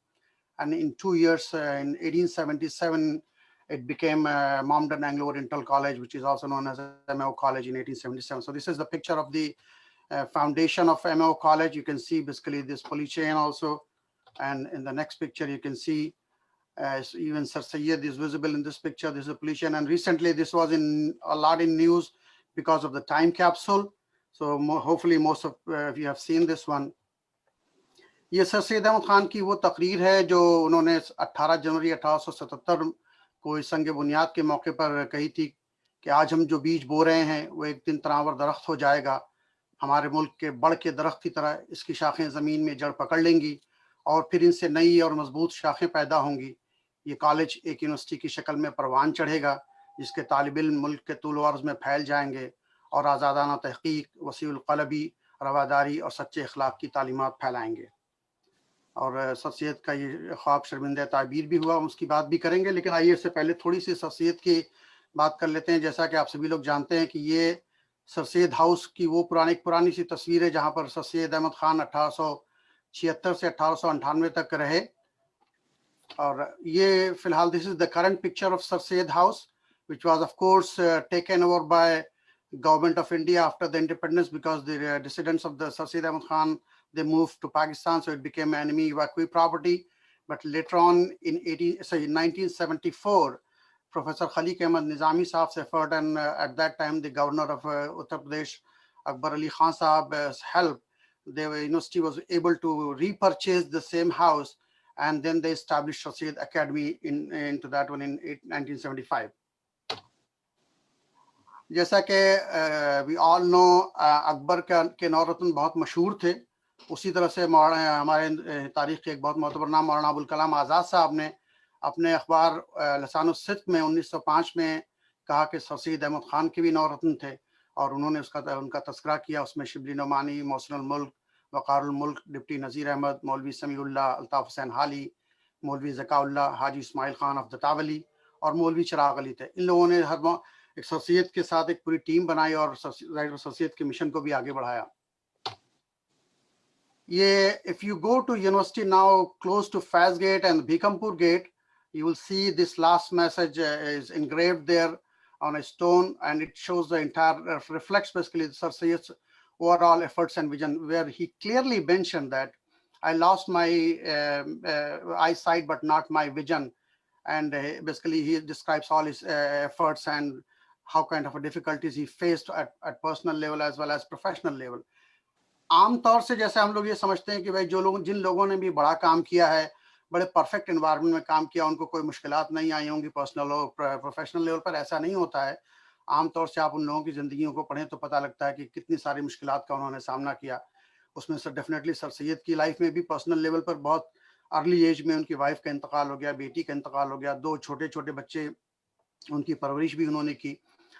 and in 2 years, in 1877, it became Mohammedan Anglo-Oriental College, which is also known as MAO College in 1877. So this is the picture of the foundation of MAO College. You can see basically this pulley chain also. And in the next picture, you can see even Sir Sayyid is visible in this picture. This is a pulley chain. And recently this was a lot in news because of the time capsule. So hopefully most of you have seen this one. یہ سر سید احمد خان کی وہ تقریر ہے جو انہوں نے 18 جنوری 1877 کو اس سنگ بنیاد کے موقع پر کہی تھی کہ آج ہم جو بیج بو رہے ہیں وہ ایک دن تناور درخت ہو جائے گا. ہمارے ملک کے بڑھ کے درخت کی طرح اس کی شاخیں زمین میں جڑ پکڑ لیں گی اور پھر ان سے نئی اور مضبوط شاخیں پیدا ہوں گی. یہ کالج ایک یونیورسٹی کی شکل میں پروان چڑھے گا جس کے طالب علم ملک کے طول و عرض میں پھیل جائیں گے اور آزادانہ تحقیق، وسیع القلبی، رواداری اور سچے اخلاق کی تعلیمات پھیلائیں گے. اور سر سید کا یہ خواب شرمندہ تعبیر بھی ہوا، ہم اس کی بات بھی کریں گے. لیکن آئیے اس سے پہلے تھوڑی سی سر سید کی بات کر لیتے ہیں. جیسا کہ آپ سبھی لوگ جانتے ہیں کہ یہ سر سید ہاؤس کی وہ پرانی سی تصویر ہے جہاں پر سر سید احمد خان 1876 سے 1898 تک رہے. اور یہ فی الحال this is the current picture of Sir Syed House, which was of course taken over by government of India after the independence, because the descendants of the Sir Syed Ahmad Khan, they moved to Pakistan, so it became enemy evacuee property. But later on in 1974, Professor Khaliq Ahmad Nizami Sahab Sefford, and at that time the governor of Uttar Pradesh, Akbar Ali Khan Sahab's help, the university was able to repurchase the same house, and then they established Sir Syed Academy into that one in 1975. جیسا کہ we all know اکبر کے نورتن بہت مشہور تھے، اسی طرح سے ہمارے تاریخ کے ایک بہت معتبر نام مولانا ابوالکلام آزاد صاحب نے اپنے اخبار لسان الصدق میں 1905 میں کہا کہ سر سید احمد خان کے بھی نورتن تھے، اور انہوں نے ان کا تذکرہ کیا. اس میں شبلی نعمانی، محسن الملک، وقار الملک، ڈپٹی نذیر احمد، مولوی سمیع اللہ، الطاف حسین حالی، مولوی ذکاء اللہ، حاجی اسماعیل خان آف دتاولی اور مولوی چراغ علی تھے. ان لوگوں نے ایک سر سید کے ساتھ ایک پوری ٹیم بنائی اور سر سید کے مشن کو بھی آگے بڑھایا. یہ if you go to university now close to Faiz Gate and Bikampur Gate, you will see this last message is engraved there on a stone, and it shows the entire reflects basically Sir Syed's overall efforts and vision, where he clearly mentioned that I lost my eyesight but not my vision. And basically he describes all his efforts and how kind of difficulties he faced at personal level as well as professional level. عام طور سے جیسے ہم لوگ یہ سمجھتے ہیں کہ بھائی جن لوگوں نے بھی بڑا کام کیا ہے، بڑے پرفیکٹ انوائرمنٹ میں کام کیا، ان کو کوئی مشکلات نہیں آئی ہوں گی پرسنل اور پروفیشنل لیول پر. ایسا نہیں ہوتا ہے. عام طور سے آپ ان لوگوں کی زندگیوں کو پڑھیں تو پتہ لگتا ہے کہ کتنی ساری مشکلات کا انہوں نے سامنا کیا. اس میں ڈیفینیٹلی سر سید کی لائف میں بھی پرسنل لیول پر بہت ارلی ایج میں ان کی وائف کا انتقال ہو گیا، بیٹی کا انتقال ہو گیا، 2 چھوٹے بچے، ان کی پرورش بھی انہوں نے کی،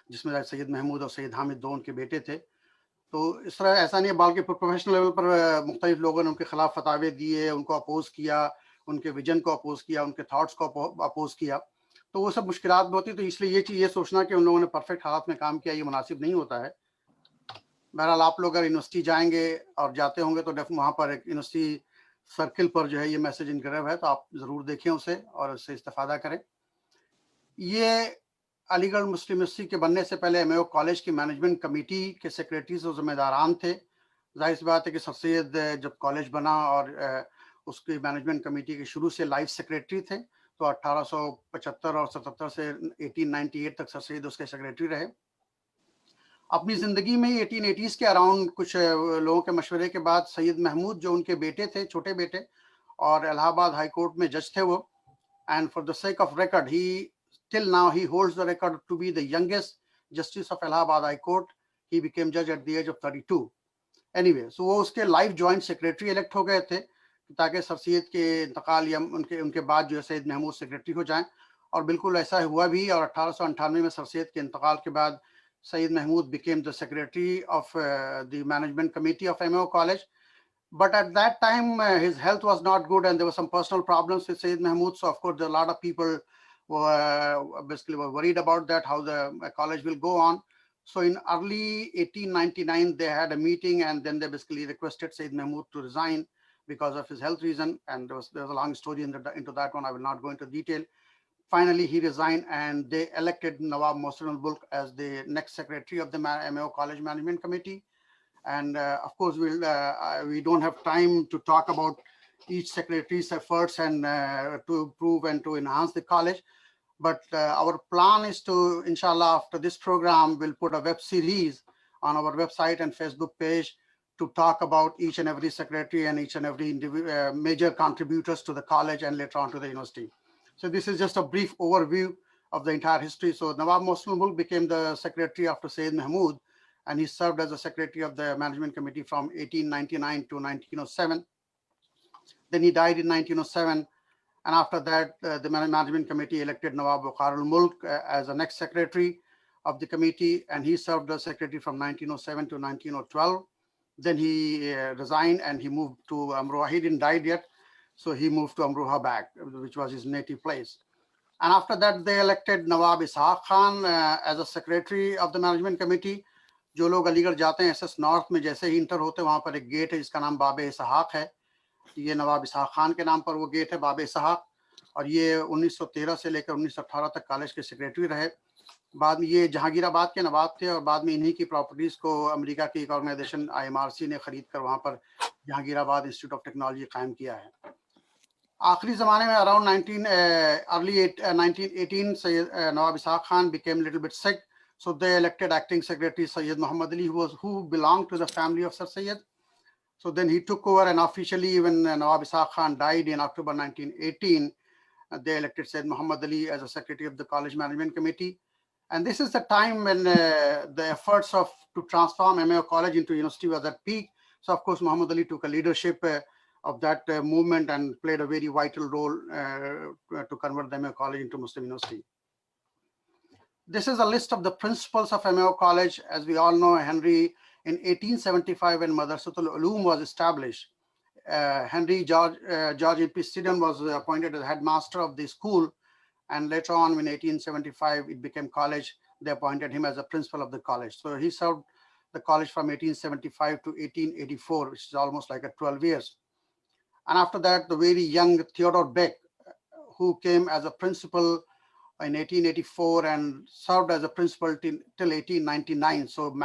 جس میں سید محمود اور سید حامد 2 ان کے بیٹے تھے. تو اس طرح ایسا نہیں ہے، بلکہ پروفیشنل لیول پر مختلف لوگوں نے ان کے خلاف فتاوے دیے، ان کو اپوز کیا، ان کے ویژن کو اپوز کیا، ان کے تھاٹس کو اپوز کیا. تو وہ سب مشکلات بھی ہوتی. تو اس لیے یہ سوچنا کہ ان لوگوں نے پرفیکٹ حالات میں کام کیا، یہ مناسب نہیں ہوتا ہے. بہرحال آپ لوگ اگر یونیورسٹی جائیں گے اور جاتے ہوں گے تو وہاں پر ایک یونیورسٹی سرکل پر جو ہے یہ میسج انگریو ہے، تو آپ ضرور دیکھیں اسے اور اس سے استفادہ کریں. یہ अलीगढ़ मुस्लिम यूनिवर्सिटी के बनने से पहले एमएओ कॉलेज की मैनेजमेंट कमेटी के सेक्रेटरीज और जिम्मेदारान थे। जाहिर सी बात है कि सर सैयद जब कॉलेज बना और उसकी मैनेजमेंट कमेटी के शुरू से लाइफ सेक्रेटरी थे, तो 1875 और 77 से 1898 तक सर सैयद उसके सेक्रेटरी रहे। अपनी जिंदगी में 1880s के अराउंड कुछ लोगों के मशवरे के बाद सैयद महमूद जो उनके बेटे थे, छोटे बेटे, और इलाहाबाद हाई कोर्ट में जज थे वो, and for the sake of record, he till now he holds the record to be the youngest justice of Allahabad High Court. He became judge at the age of 32. Anyway, so वो उसके life joint secretary elect हो गए थे ताकि sir Syed के इंतकाल या उनके बाद जो है सैयद महमूद सेक्रेटरी हो जाएं, और बिल्कुल ऐसा हुआ भी। और 1898 में सर सैयद के इंतकाल के बाद Sayyid Mahmood became the secretary of the management committee of MO College. But at that time, his health was not good and there were some personal problems with Sayyid Mahmood. So of course, a lot of people were worried about that, how the college will go on. So in early 1899, they had a meeting and then they basically requested Sayyid Mahmood to resign because of his health reason. And there was a long story into that one. I will not go into detail. Finally, he resigned and they elected Nawab Mohsin al-Mulk as the next secretary of the MAO College Management Committee. And of course, we don't have time to talk about each secretary's efforts and to improve and to enhance the college. But our plan is to, inshallah, after this program, we'll put a web series on our website and Facebook page to talk about each and every secretary and each and every major contributors to the college and later on to the university. So this is just a brief overview of the entire history. So Nawab Mohsin al-Mulk became the secretary after Sayyid Mahmood, and he served as a secretary of the management committee from 1899 to 1907. Then he died in 1907. And after that, the management committee elected Nawab Bukhar al-Mulk as the next secretary of the committee, and he served as secretary from 1907 to 1912. Then he resigned and he moved to Amroha. He didn't die yet, so he moved to Amroha back, which was his native place. And after that, they elected Nawab Ishaq Khan as a secretary of the management committee. जो लोग अलीगढ़ जाते हैं SS north में जैसे ही inter होते हैं, वहाँ पर एक गेट है जिसका नाम बाबे इसहाक है। ये नवाब इसहाक खान के नाम पर वो गेट है, बाबे इसहाक, और ये 1913 से लेकर 1918 तक कॉलेज के सेक्रेटरी रहे। बाद में ये जहांगीराबाद के नवाब थे और बाद में इन्हीं की प्रॉपर्टीज को अमेरिका की एक ऑर्गेनाइजेशन IMRC ने खरीद कर वहाँ पर जहांगीराबाद इंस्टीट्यूट ऑफ टेक्नोलॉजी कायम किया है। आखिरी ज़माने में around 1918 Sayyid Nawab Ishaq Khan became a little bit sick, so they elected acting secretary Sayyid Muhammad Ali, who belonged to the family of Sir Sayyid. So then he took over, and officially when Nawab Ishaq Khan died in October 1918, they elected Sayyid Muhammad Ali as a secretary of the college management committee. And this is the time when the efforts to transform MAO College into university was at peak. So of course, Muhammad Ali took a leadership of that movement and played a very vital role to convert the MAO College into Muslim university. This is a list of the principals of MAO College. As we all know, Henry, in 1875, when Madrasatul Ulum was established, Henry George E.P. Stidham was appointed as headmaster of the school. And later on, in 1875, it became college. They appointed him as a principal of the college. So he served the college from 1875 to 1884, which is almost like 12 years. And after that, the very young Theodore Beck, who came as a principal in 1884 and served as a principal till 1899. So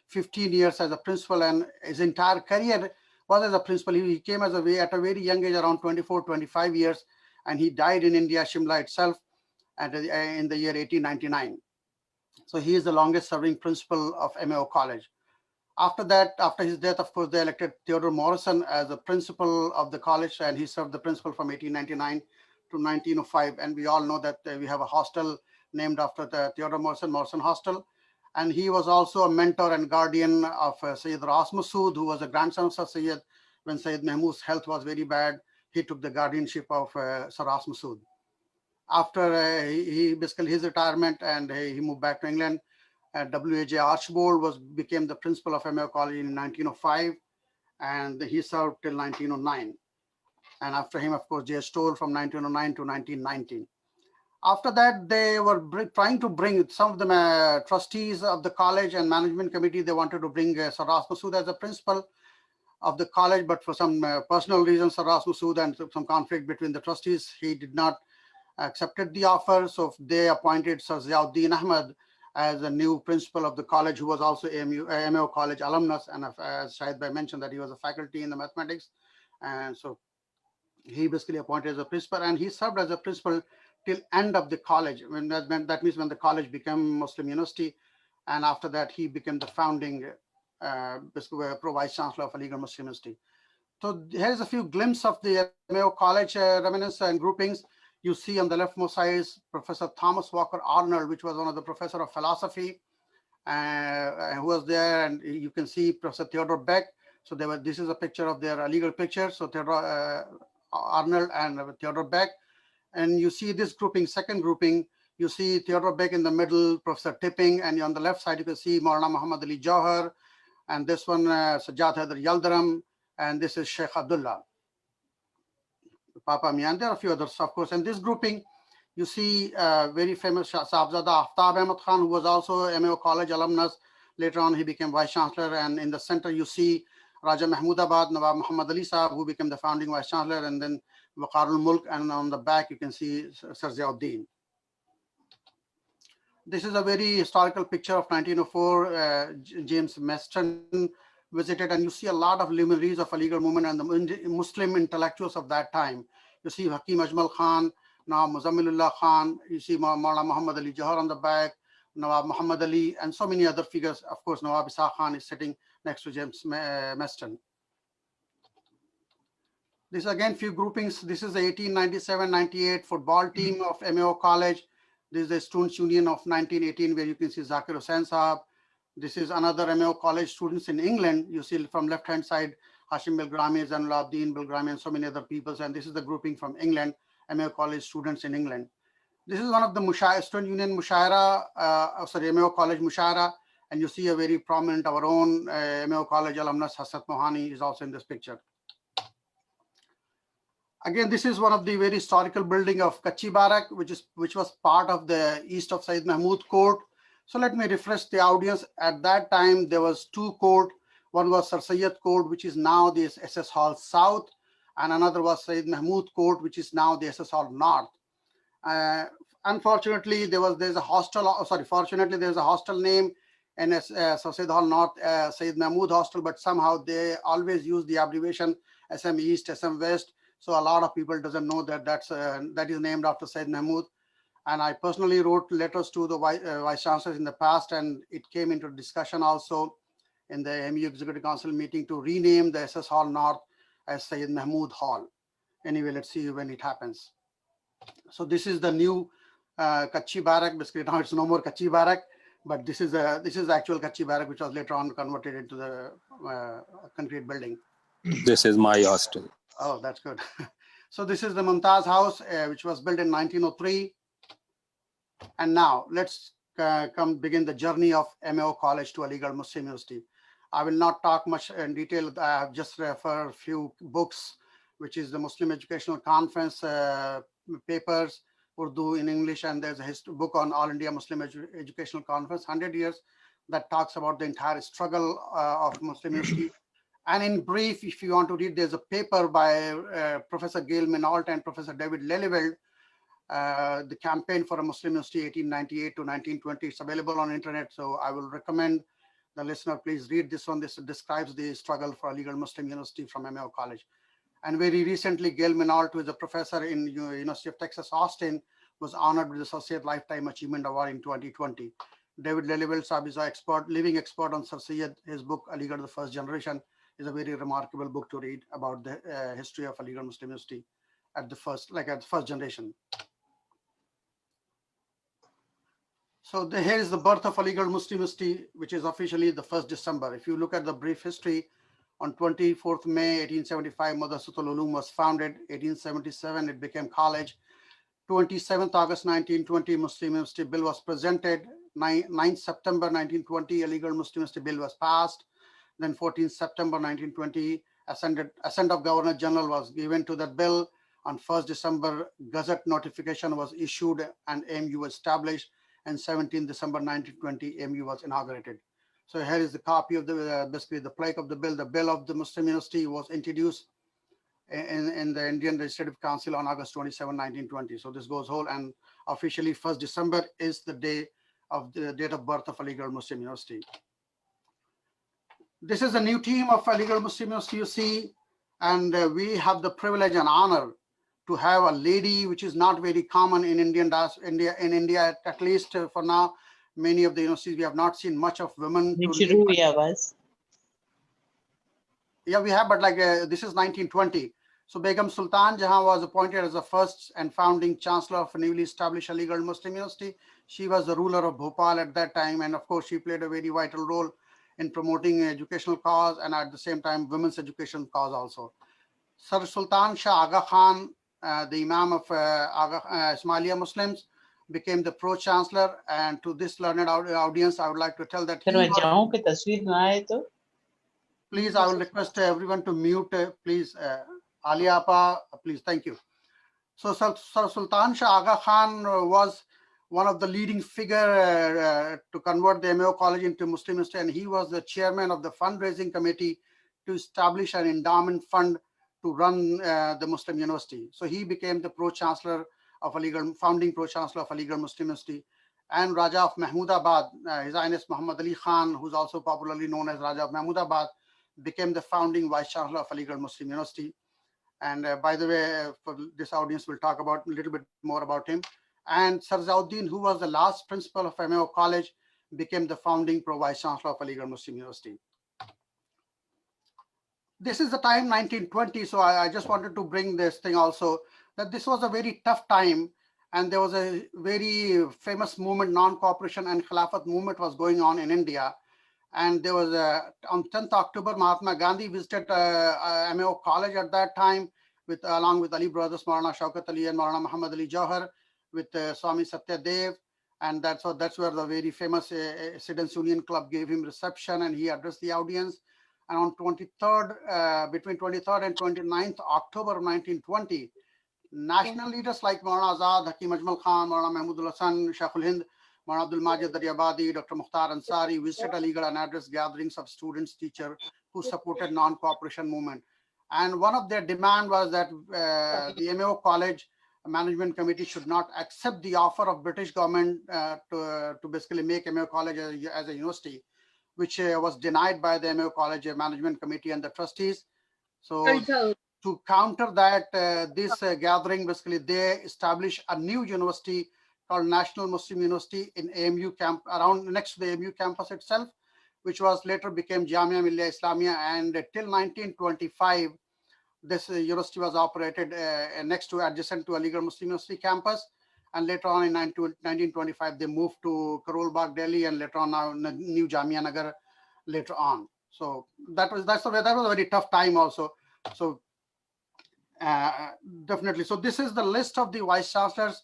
15 years as a principal, and his entire career was as a principal. He came at a very young age, around 24, 25 years, and he died in India, Shimla itself, in the year 1899. So he is the longest serving principal of MAO College. After that, after his death, of course, they elected Theodore Morrison as the principal of the college, and he served the principal from 1899 to 1905. And we all know that we have a hostel named after the Theodore Morrison Hostel. And he was also a mentor and guardian of Sayyid Ras Masood, who was a grandson of Sir Sayyid. When Sayyid Mahmood's health was very bad, he took the guardianship of Sir Ras Masood. After his retirement, and he moved back to England, W.A.J. Archbold became the principal of MAO College in 1905, and he served till 1909. And after him, of course, J. Stoll from 1909 to 1919. After that, they were trying to bring some of the trustees of the college and management committee. They wanted to bring Sir Ras Masood as a principal of the college, but for some personal reasons, Sir Ras Masood and some conflict between the trustees, he did not accepted the offer. So they appointed Sir Ziauddin Ahmed as the new principal of the college, who was also AMO College alumnus. And as Shahid Bhai mentioned, that he was a faculty in the mathematics. And so he basically appointed as a principal, and he served as a principal till end of the college. That means when the college became Muslim university, and after that he became the founding vice chancellor of Aligarh Muslim University. So here's a few glimpses of the Mayo College remnants and groupings. You see on the leftmost side is Professor Thomas Walker Arnold, which was one of the professor of philosophy, who was there, and you can see Professor Theodore Beck. So this is a picture of their Aligarh picture. So Theodore Arnold and Theodore Beck. And you see this grouping, second grouping, you see Theodore Beck in the middle, Professor Tipping, and on the left side you can see Maulana Muhammad Ali Jauhar, and this one Sajjad Haider Yildirim, and this is Sheikh Abdullah Papa Mian. There are a few others, of course. And this grouping, you see very famous Sahibzada Aftab Ahmad Khan, who was also MAO College alumnus. Later on, he became vice chancellor. And in the center, you see Raja Mahmudabad, Nawab Muhammad Ali Sahab, who became the founding vice chancellor, and then Waqarul Mulk. And on the back, you can see Sir Ziauddin. This is a very historical picture of 1904. James Meston visited, and you see a lot of luminaries of Aligarh movement and the Muslim intellectuals of that time. You see Hakim Ajmal Khan, now Muzammilullah Khan, you see Maulana Muhammad Ali Jauhar on the back, Nawab Muhammad Ali, and so many other figures. Of course, Nawab Isa Khan is sitting next to James Meston. This again, few groupings. This is the 1897-98 football team of MAO College. This is the Students' Union of 1918, where you can see Zakir Hussain Sahab. This is another MAO College students in England. You see from left-hand side, Hashim Bilgrami, Zainul Abdin Bilgrami, and so many other peoples. And this is the grouping from England, MAO College students in England. This is one of the Student Union Mushaira, MAO College Mushaira. And you see a very prominent, our own MAO College alumnus, Hasrat Mohani, is also in this picture. Again, this is one of the very historical building of Kachi Barak, which was part of the east of Sayyid Mahmud Court. So let me refresh the audience. At that time, there was two court. One was Sir Sayyid Court, which is now the SS Hall South, and another was Sayyid Mahmud Court, which is now the SS Hall North. Unfortunately, there's a hostel. Fortunately, there's a hostel name in Sir Sayyid Hall North, Sayyid Mahmud Hostel, but somehow they always use the abbreviation SM East, SM West. So a lot of people doesn't know that that is named after Sayyid Mahmud. And I personally wrote letters to the vice chancellors in the past, and it came into discussion also in the MU Executive Council meeting to rename the SS Hall North as Sayyid Mahmud Hall. Anyway, let's see when it happens. So this is the new Kachi Barak. Basically, now it's no more Kachi Barak, but this is the actual Kachi Barak, which was later on converted into the concrete building. This is my hostel. Oh, that's good. So this is the Mumtaz House, which was built in 1903. And now let's begin the journey of MAO College to Aligarh Muslim University. I will not talk much in detail. I have just referred a few books, which is the Muslim Educational Conference papers, Urdu in English, and there's a book on All India Muslim Educational Conference, 100 years, that talks about the entire struggle of Muslim University. And in brief, if you want to read, there's a paper by Professor Gail Minault and Professor David Lelyveld, the campaign for a Muslim University 1898 to 1920. It's available on internet. So I will recommend the listener, please read this one. This describes the struggle for Aligarh Muslim University from MAO College. And very recently, Gail Minault, who is a professor in University of Texas, Austin, was honored with the Associate Lifetime Achievement Award in 2020. David Lelyveld Sahab is an living expert on Sir Syed. His book, Aligarh, the First Generation, is a very remarkable book to read about the history of Aligarh Muslim University at the first generation. So here is the birth of Aligarh Muslim University, which is officially the 1st December. If you look at the brief history, on 24th May 1875, Madrasatul Ulum was founded. 1877, it became college. 27th August 1920, Muslim University Bill was presented. 9th September 1920, Aligarh Muslim University Bill was passed. Then 14th September 1920, assent of Governor General was given to that bill. On 1st December, Gazette notification was issued and AMU was established. And 17th December 1920, AMU was inaugurated. So here is the copy of the basically the plaque of the bill. The bill of the Muslim University was introduced in the Indian Legislative Council on August 27, 1920. So this goes whole, and officially 1st December is the day of the date of birth of Aligarh Muslim University. This is a new team of Aligarh Muslim University, you see, and we have the privilege and honor to have a lady, which is not very common in India, at least for now. Many of the universities, we have not seen much of women. Yeah, we have, but like this is 1920. So Begum Sultan Jahan was appointed as the first and founding chancellor of a newly established Aligarh Muslim University. She was the ruler of Bhopal at that time, and of course she played a very vital role in promoting educational cause and at the same time women's education cause also. Sir Sultan Shah Aga Khan, the Imam of Ismailia Muslims, became the pro-chancellor, and to this learned audience I would like to tell that please, I will request everyone to mute, please. Alia Appa, please, thank you. So Sir Sultan Shah Aga Khan was one of the leading figure to convert the MAO College into Muslim University, and he was the chairman of the fundraising committee to establish an endowment fund to run the Muslim University. So he became the pro-chancellor of Aligarh, founding pro-chancellor of Aligarh Muslim University. And Raja of Mahmudabad, His Highness Muhammad Ali Khan, who's also popularly known as Raja of Mahmudabad, became the founding vice-chancellor of Aligarh Muslim University. And by the way, for this audience, we'll talk about a little bit more about him. And Sir Zauddin, who was the last principal of MAO College, became the founding pro-vice-chancellor of Aligarh Muslim University. This is the time 1920, so I just wanted to bring this thing also, that this was a very tough time, and there was a very famous movement, non-cooperation and Khilafat movement was going on in India. And there was on 10th October, Mahatma Gandhi visited MAO College at that time, along with Ali brothers, Maulana Shaukat Ali and Maulana Muhammad Ali Jauhar, with Swami Satyadev. And that's where the very famous Students Union Club gave him reception, and he addressed the audience. And on 23rd, between 23rd and 29th October of 1920, national leaders like Maulana Azad, Hakim Ajmal Khan, Maulana Mahmudul Hasan, Sheikhul Hind, Maulana Abdul Majid Daryabadi, Dr. Mukhtar Ansari visited Aligarh and addressed gatherings of students, teachers who supported non-cooperation movement. And one of their demand was that the MAO College Management Committee should not accept the offer of British government to basically make MAO College as a university, which was denied by the MAO College Management Committee and the trustees. So to counter that, this gathering, basically they established a new university called National Muslim University in AMU camp, around next to the AMU campus itself, which was later became Jamia Millia Islamia. And till 1925, this university was operated next to, adjacent to Aligarh Muslim University campus. And later on in 1925, they moved to Karol Bagh, Delhi, and later on now New Jamia Nagar later on. So that was a very tough time also. So definitely. So this is the list of the vice chancellors.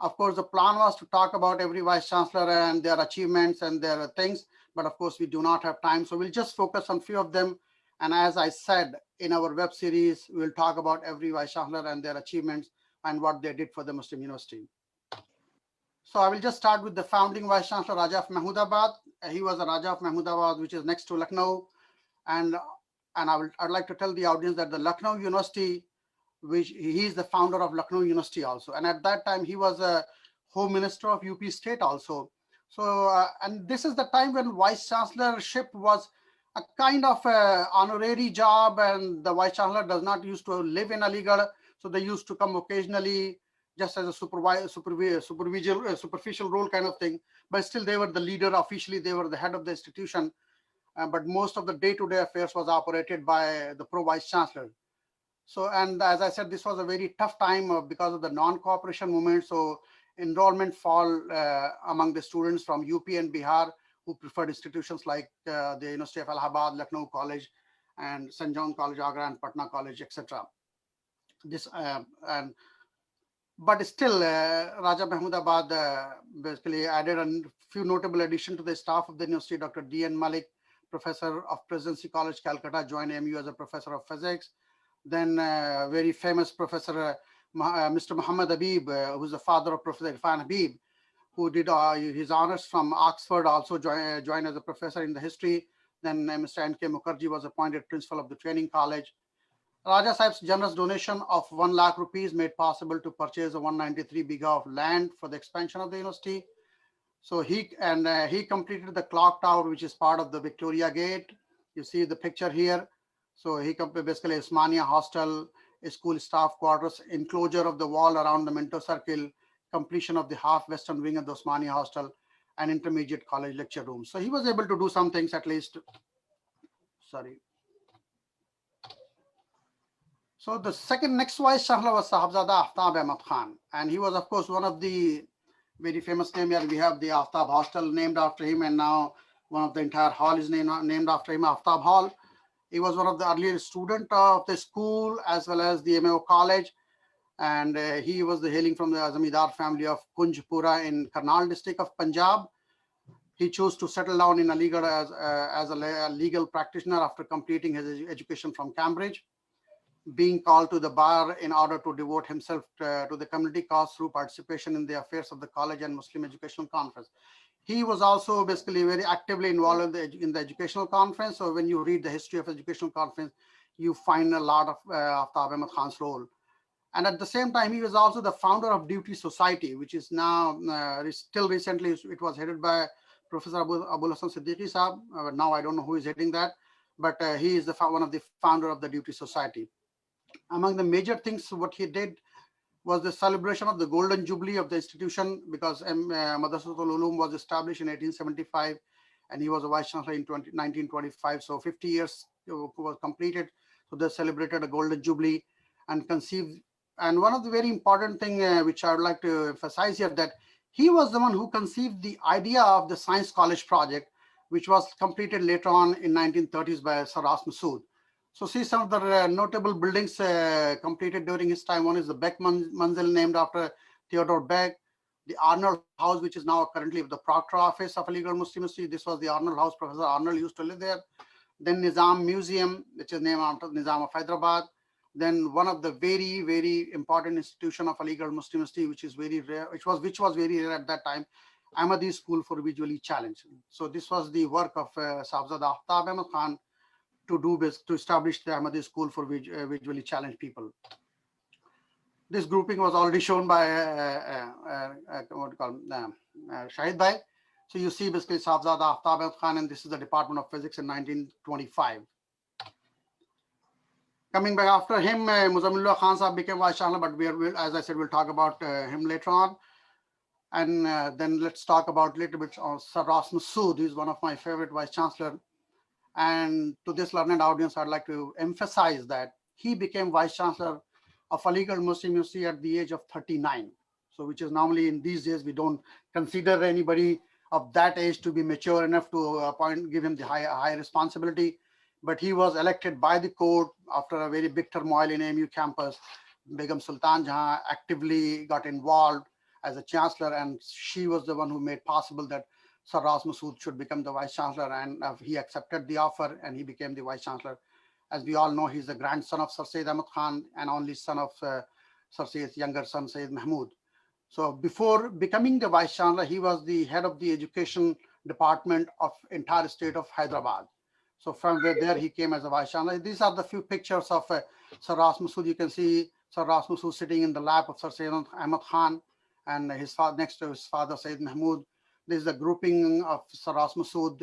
Of course, the plan was to talk about every vice chancellor and their achievements and their things, but of course we do not have time. So we'll just focus on a few of them. And as I said, in our web series, we'll talk about every vice chancellor and their achievements and what they did for the Muslim University. So I will just start with the founding vice chancellor, Raja of Mahmudabad. He was a Raja of Mahmudabad, which is next to Lucknow. And I'd like to tell the audience that the Lucknow University, which he is the founder of Lucknow University also. And at that time, he was a Home Minister of UP State also. So, and this is the time when Vice Chancellorship was a kind of honorary job, and the Vice Chancellor does not used to live in Aligarh. So they used to come occasionally just as a superficial role kind of thing. But still they were the leader. Officially, they were the head of the institution. But most of the day-to-day affairs was operated by the pro-Vice Chancellor. So, and as I said, this was a very tough time because of the non-cooperation movement. So enrollment fall among the students from UP and Bihar who preferred institutions like the University of Allahabad, Lucknow College, and St. John College, Agra, and Patna College, etc. But still, Raja Mahmudabad basically added a few notable additions to the staff of the university. Dr. D.N. Malik, professor of Presidency College, Calcutta, joined MU as a professor of physics. Then very famous professor, Mr. Muhammad Habib, who's the father of Professor Irfan Habib, who did his honors from Oxford, also joined as a professor in the history. Then Mr. N.K. Mukherjee was appointed principal of the training college. Raja Sahib's generous donation of 1 lakh rupees made possible to purchase a 193 bigha of land for the expansion of the university. So he completed the clock tower, which is part of the Victoria Gate. You see the picture here. So he basically Osmania Hostel, a school staff quarters, enclosure of the wall around the Minto Circle, completion of the half western wing of the Osmania Hostel, and intermediate college lecture room. So he was able to do some things at least. Sorry. So the next vice chancellor was Sahibzada Aftab Ahmad Khan, and he was, of course, one of the very famous name here. We have the Aftab Hostel named after him, and now one of the entire hall is named after him, Aftab Hall. He was one of the earlier student of the school as well as the MAO college, and he was hailing from the Zamindar family of Kunjpura in Karnal district of Punjab. He chose to settle down in Aligarh as a legal practitioner after completing his education from Cambridge, being called to the bar in order to devote himself to the community cause through participation in the affairs of the college and Muslim Educational Conference. He was also basically very actively involved in the educational conference. So when you read the history of educational conference, you find a lot of Aftab Ahmad Khan's role. And at the same time, he was also the founder of Duty Society, which is now still recently, it was headed by Professor Abul Hassan Siddiqui Saab. Now I don't know who is heading that, but he is one of the founder of the Duty Society. Among the major things what he did was the celebration of the golden jubilee of the institution, because Madrasatul Ulum was established in 1875 and he was a vice chancellor in 1925. So 50 years was completed. So they celebrated a golden jubilee and conceived. And one of the very important thing which I would like to emphasize here, that he was the one who conceived the idea of the Science College project, which was completed later on in 1930s by Sir Ras Masood. So see some of the notable buildings completed during his time. One is the Beck Manzil, named after Theodore Beck. The Arnold House, which is now currently the Proctor office of Aligarh Muslim University. This was the Arnold House. Professor Arnold used to live there. Then Nizam Museum, which is named after Nizam of Hyderabad. Then one of the very, very important institution of Aligarh Muslim University, which is very rare, which was very rare at that time, Ahmadi School for Visually Challenged. So this was the work of Sahibzada Aftab Ahmad Khan to establish the Ahmadi School for visually challenged people. This grouping was already shown by Shahid Bhai. So you see basically Sahibzada Aftab Ahmad Khan, and this is the Department of Physics in 1925. Coming back after him, Muzammilullah Khan Sahib became vice chancellor, but as I said, we'll talk about him later on. And then let's talk about a little bit on Sir Ras Masood. He's one of my favorite vice chancellor. And to this learned audience, I'd like to emphasize that he became vice chancellor of Aligarh Muslim University at the age of 39. So which is normally in these days, we don't consider anybody of that age to be mature enough to give him the high responsibility. But he was elected by the court after a very big turmoil in AMU campus. Begum Sultan Jahan actively got involved as a chancellor, and she was the one who made possible that Sir Ras Masood should become the vice chancellor, and he accepted the offer and he became the vice chancellor. As we all know, he's the grandson of Sir Syed Ahmad Khan and only son of Sir Syed's younger son, Syed Mahmud. So before becoming the vice chancellor, he was the head of the education department of entire state of Hyderabad. So from there he came as a vice chancellor. These are the few pictures of Sir Ras Masood. You can see Sir Ras Masood sitting in the lap of Sir Syed Ahmad Khan, and next to his father, Syed Mahmud. This is a grouping of Sir Ras Masood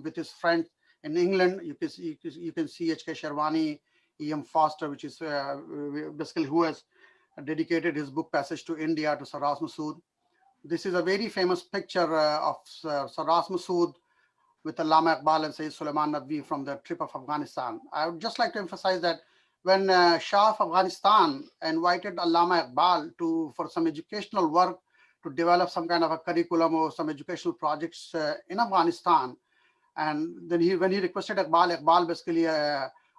with his friends in England. You can see H.K. Sherwani, E.M. Foster, which is basically who has dedicated his book Passage to India to Sir Ras Masood. This is a very famous picture of Sir Ras Masood with Allama Iqbal and Sayyid Sulaiman Nadvi from the trip of Afghanistan. I would just like to emphasize that when Shah of Afghanistan invited Allama Iqbal for some educational work, to develop some kind of a curriculum or some educational projects in Afghanistan. And then when he requested Iqbal basically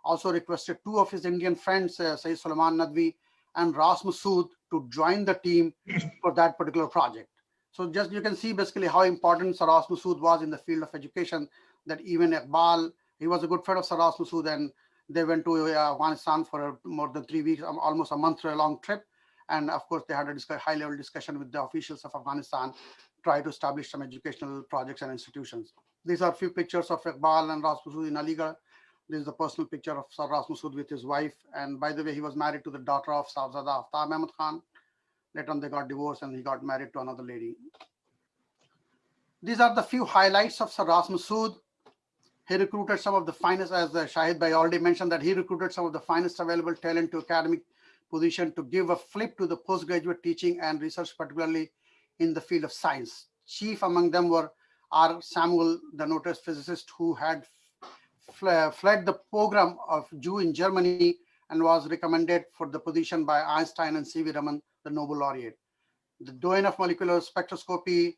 also requested two of his Indian friends, Sayyid Sulaiman Nadvi and Ras Masood, to join the team for that particular project. So just you can see basically how important Sir Ras Masood was in the field of education, that even Iqbal, he was a good friend of Sir Ras Masood, and they went to Afghanistan for more than 3 weeks, almost a month-long trip. And of course, they had a high-level discussion with the officials of Afghanistan, try to establish some educational projects and institutions. These are a few pictures of Iqbal and Ras Masood in Aligarh. This is the personal picture of Sir Ras Masood with his wife. And by the way, he was married to the daughter of Sahibzada Aftab Ahmed Khan. Later on, they got divorced and he got married to another lady. These are the few highlights of Sir Ras Masood. He recruited some of the finest, as Shahid Bhai already mentioned, that he recruited some of the finest available talent to academic position to give a flip to the postgraduate teaching and research, particularly in the field of science. Chief among them were R. Samuel, the noted physicist who had fled the pogrom of Jew in Germany and was recommended for the position by Einstein and C.V. Raman, the Nobel laureate. The doyen of molecular spectroscopy,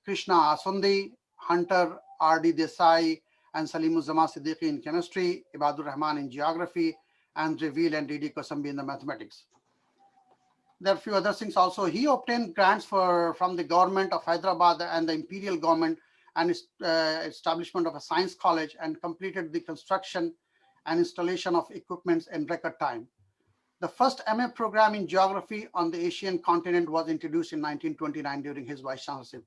Krishna Asundi, Hunter R.D. Desai, and Salimuzzaman Siddiqui in chemistry, Ibadur Rahman in geography, and Reveal and D.D. Kosambi in the mathematics. There are a few other things also. He obtained grants from the government of Hyderabad and the imperial government and establishment of a science college, and completed the construction and installation of equipments in record time. The first MA program in geography on the Asian continent was introduced in 1929 during his vice chancellorship.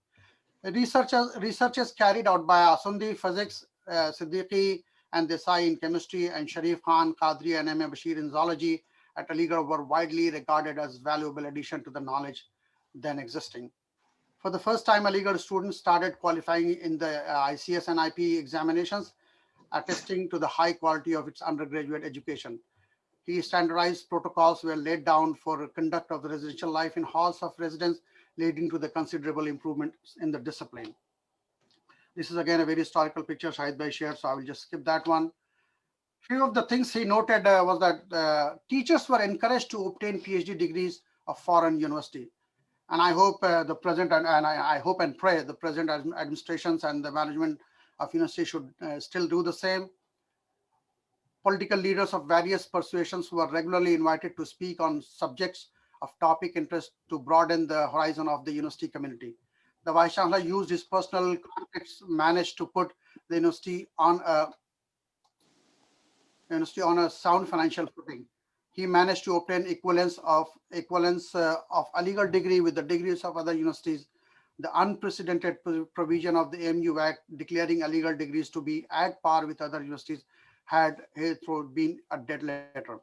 Researches carried out by Asundi physics, Siddiqui and Desai in chemistry, and Sharif Khan, Qadri, and M.A. Bashir in zoology at Aligarh were widely regarded as valuable addition to the knowledge then existing. For the first time, Aligarh students started qualifying in the ICS and IP examinations, attesting to the high quality of its undergraduate education. Standardized protocols were laid down for conduct of the residential life in halls of residence, leading to the considerable improvements in the discipline. This is again a very historical picture Shahid Bhai shared, so I will just skip that one. Few of the things he noted was that teachers were encouraged to obtain PhD degrees of foreign university. And I hope the present, and I hope and pray the present administrations and the management of university should still do the same. Political leaders of various persuasions were regularly invited to speak on subjects of topic interest to broaden the horizon of the university community. The Vice Chancellor used his personal contacts, managed to put the university on a sound financial footing. He managed to obtain equivalence of Aligarh degree with the degrees of other universities. The unprecedented provision of the AMU Act declaring Aligarh degrees to be at par with other universities had hitherto been a dead letter.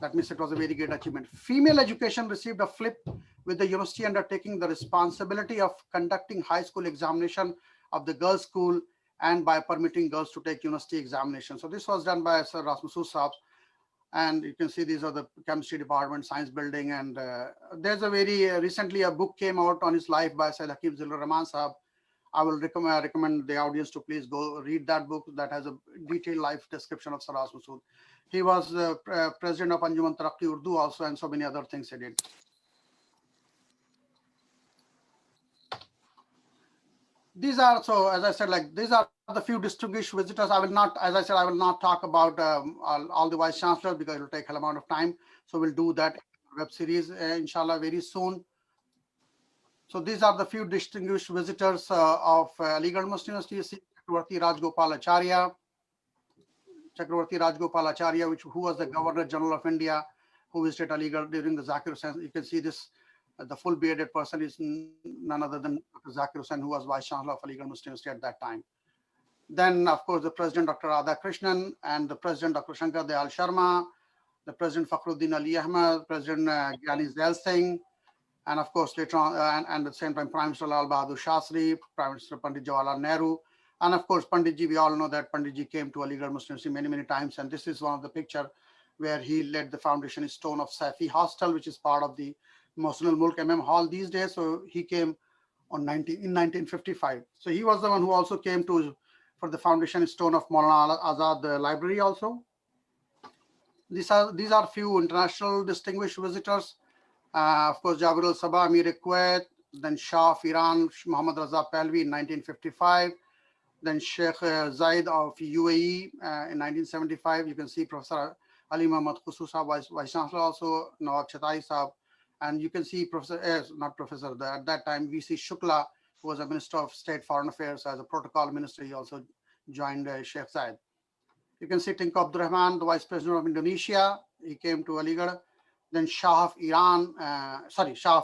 That means it was a very great achievement. Female education received a flip with the university undertaking the responsibility of conducting high school examination of the girls' school and by permitting girls to take university examination. So this was done by Sir Ras Masood Saab. And you can see these are the chemistry department, science building. And there's a very recently a book came out on his life by Syed Hakim Zilur Rahman Saab. I will recommend the audience to please go read that book that has a detailed life description of Sir Ras Masood. He was president of Anjuman Taraqi Urdu also, and so many other things he did. These are, so as I said, like these are the few distinguished visitors. I will not, as I said, I will not talk about all the vice chancellors because it will take a amount of time. So we'll do that web series, inshallah, very soon. So these are the few distinguished visitors of Aligarh Muslim University. Chakravarti Rajgopal Acharya, who was the Governor General of India, who visited Aligarh during the Zakir Hussain. You can see this, the full bearded person is none other than Dr. Zakir Hussain, who was Vice Chancellor of Aligarh Muslim University at that time. Then, of course, the President, Dr. Radha Krishnan, and the President, Dr. Shankar Dayal Sharma, the President, Fakhruddin Ali Ahmed, President Gyani Zail Singh, and of course, later on, and at the same time, Prime Minister Lal Bahadur Shastri, Prime Minister Pandit Jawaharlal Nehru, and of course, Panditji, we all know that Panditji came to Aligarh Muslim University many, many times, and this is one of the picture where he led the foundation stone of Safi Hostel, which is part of the Mohsinul Mulk MM Hall these days. So he came in 1955. So he was the one who also came for the foundation stone of Maulana Azad Library also. These are few international distinguished visitors. Of course, Jabir al-Sabah, Amir Kuwait, then Shah of Iran, Muhammad Raza Pahlavi in 1955, then Sheikh Zayed of UAE in 1975. You can see Professor Ali Muhammad Khusu Saab, Vice Chancellor also, Nawab Chatai Saab, and you can see at that time, VC Shukla, who was a Minister of State Foreign Affairs as a protocol minister. He also joined Sheikh Zayed. You can see Tinku Abdurrahman, the Vice President of Indonesia. He came to Aligarh. Then Shah of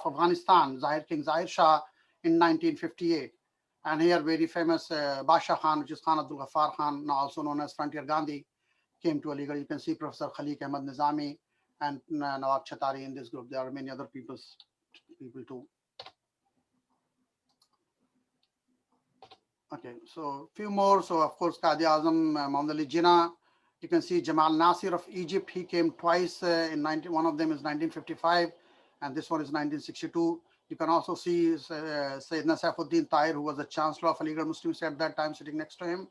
Afghanistan, King Zahir Shah in 1958. And here very famous Basha Khan, which is Khan Abdul Ghaffar Khan, now also known as Frontier Gandhi. came to Aligarh. You can see Professor Khaliq Ahmad Nizami and Nawab Chatari in this group. There are many other people too. Okay, so few more. So of course, Qadi Azam Muhammad Ali Jinnah. You can see Jamal Nasir of Egypt. He came twice one of them is 1955, and this one is 1962. You can also see Sayyidina Saifuddin Tahir, who was the Chancellor of Aligarh Muslims at that time, sitting next to him.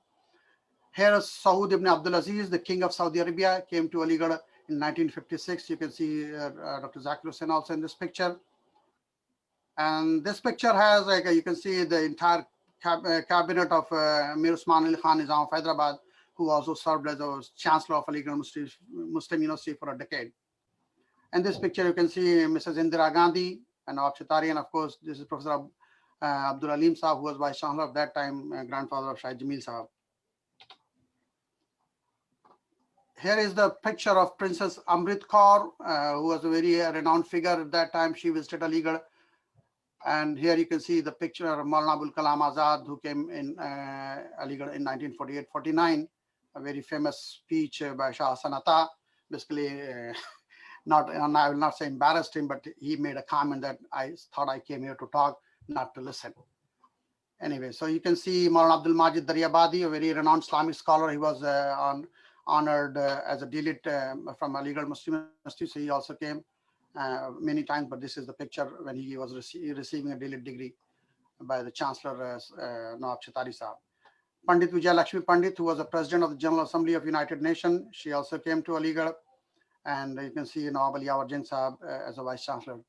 Here is Saud ibn Abdul Aziz, the King of Saudi Arabia, came to Aligarh in 1956. You can see Dr. Zakir Hussain also in this picture. And this picture has, like, you can see the entire cabinet of Mir Usman Ali Khan Nizam of Hyderabad, who also served as a Chancellor of Aligarh Muslim University for a decade. And this picture, you can see Mrs. Indira Gandhi and Nawab Chatari, and of course, this is Professor Abdul Alim Saab, who was Vice Chancellor of that time, grandfather of Shahid Jamil Saab. Here is the picture of Princess Amrit Kaur, who was a very renowned figure at that time. She visited Aligarh. And here you can see the picture of Maulana Abul Kalam Azad, who came in Aligarh in 1948-49, a very famous speech by Shah Hassan Atta. Basically, I will not say embarrassed him, but he made a comment that I thought I came here to talk, not to listen. Anyway, so you can see Maulana Abdul Majid Daryabadi, a very renowned Islamic scholar. He was honored as a delete from Aligarh Muslim University, so he also came many times, but this is the picture when he was receiving a delete degree by the Chancellor Nawab Chatari Saab. Pandit Vijay Lakshmi Pandit, who was the President of the General Assembly of United Nations, she also came to Aligarh. And you can see Nawab Ali Yawar Jang Saab as a Vice Chancellor.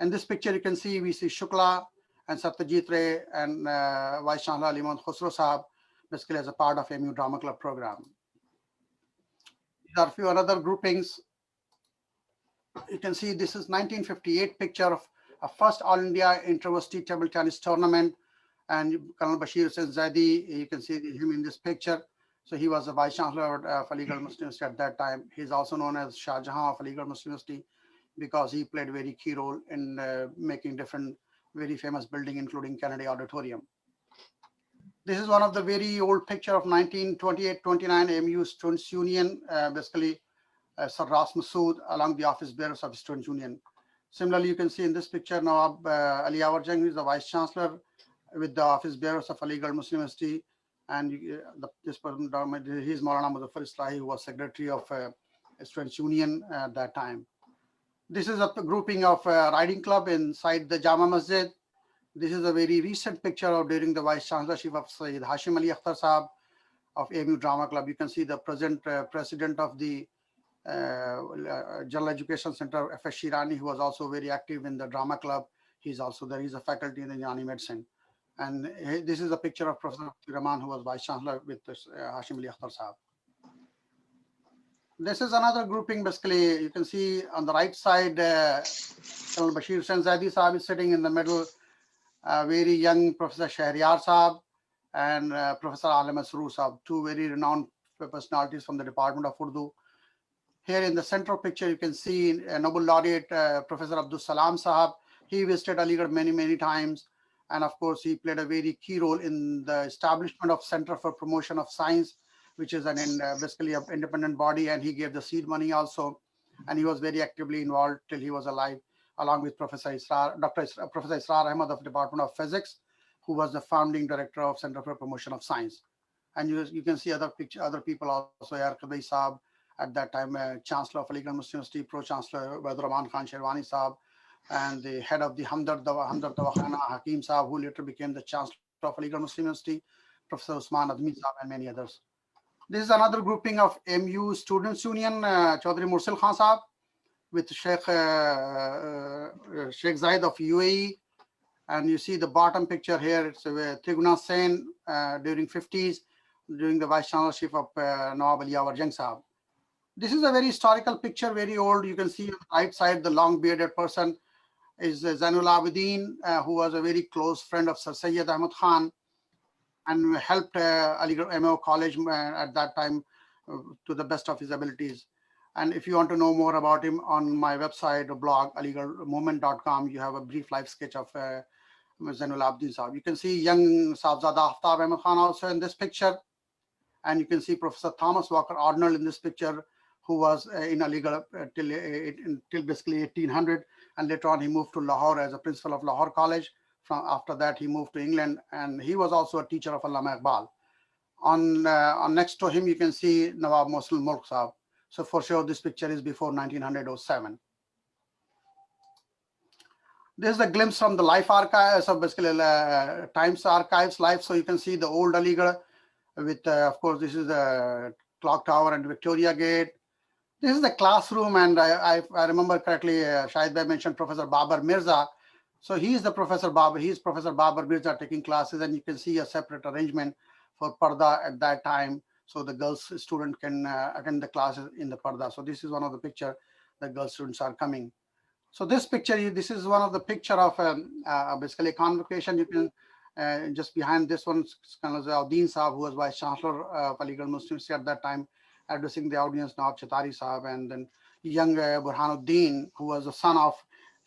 In this picture, you can see we see Shukla and Satyajit Ray and Vice Chancellor Ali Mohand Khusro Saab, basically as a part of MU Drama Club program. There are a few other groupings. You can see this is 1958 picture of a first All India Inter-University Table Tennis Tournament, and Colonel Bashir Hussain Zaidi, you can see him in this picture. So he was the Vice Chancellor of Aligarh Muslim University at that time. He's also known as Shah Jahan of Aligarh Muslim University because he played a very key role in making different very famous buildings, including Kennedy Auditorium. This is one of the very old picture of 1928-29 MU Students Union, basically Sir Ras Masood along the office bearers of Students Union. Similarly, you can see in this picture Nawab Ali Yawar Jang, who is the Vice Chancellor with the office bearers of Aligarh Muslim University. And this person, he's Maulana Muzaffar Islahi, who was Secretary of Students Union at that time. This is a grouping of riding club inside the Jama Masjid. This is a very recent picture of during the Vice Chancellorship of Sayyid Hashim Ali Akhtar Saab of AMU Drama Club. You can see the present president of the General Education Center, F.S. Shirani, who was also very active in the drama club. He's also there. He's a faculty in the Unani Medicine. And this is a picture of Professor Rahman, who was Vice Chancellor with Hashim Ali Akhtar Saab. This is another grouping. Basically, you can see on the right side, Colonel Bashir Hussain Zaidi Saab is sitting in the middle. Very young Professor Shahriyar Saab and Professor Alim Masroor Saab, two very renowned personalities from the Department of Urdu. Here in the central picture, you can see Nobel laureate Professor Abdul Salam Saab. He visited Aligarh many times. And of course, he played a very key role in the establishment of Center for Promotion of Science, which is basically an independent body, and he gave the seed money also. And he was very actively involved till he was alive, along with Professor Professor Ahmad of Department of Physics, who was the founding director of Center for Promotion of Science. And you can see other people also, Yar Qadai Saab, at that time, Chancellor of Aligarh Muslim University, Pro-Chancellor Badr Rahman Khan Sherwani Saab, and the head of the Hamdard Dawakhana, Hakim Saab, who later became the Chancellor of Aligarh Muslim University, Professor Usman Admi Saab, and many others. This is another grouping of MU Students Union, Chaudhry Mursil Khan Saab, with Sheikh Zayed of UAE. And you see the bottom picture here, it's Triguna Sen during 50s, during the Vice Chancellorship of Nawab Ali Yawar Jang Saab. This is a very historical picture, very old. You can see on the right side, the long bearded person is Zainul Abidin, who was a very close friend of Sir Sayyid Ahmad Khan and helped Aligarh MO College at that time to the best of his abilities. And if you want to know more about him, on my website or blog, aligarhmovement.com, you have a brief life sketch of Zainul Abidin Saab. You can see young Sahibzada Aftab Ahmad Khan also in this picture. And you can see Professor Thomas Walker Ordnell in this picture, who was in Aligarh till basically 1800, and later on he moved to Lahore as a principal of Lahore College. After that he moved to England, and he was also a teacher of Allama Iqbal. On next to him you can see Nawab Mohsin Mulk Sahab. So for sure this picture is before 1907. This is a glimpse from the life archive, so basically Times Archives life. So you can see the old Aligarh with, of course, this is the clock tower and Victoria Gate. This is the classroom, and I remember correctly, Shahid Bhai mentioned Professor Babar Mirza. So he's Professor Babar Mirza taking classes, and you can see a separate arrangement for Parda at that time. So the girls student can attend the classes in the Parda. So this is one of the picture the girl students are coming. So this picture, this is one of the picture of basically a convocation. You can just behind this one, Uddin Saab, who was Vice Chancellor of Aligarh Muslim University at that time, addressing the audience, Nawab Chatari Saab, and then young Burhanuddin, who was the son of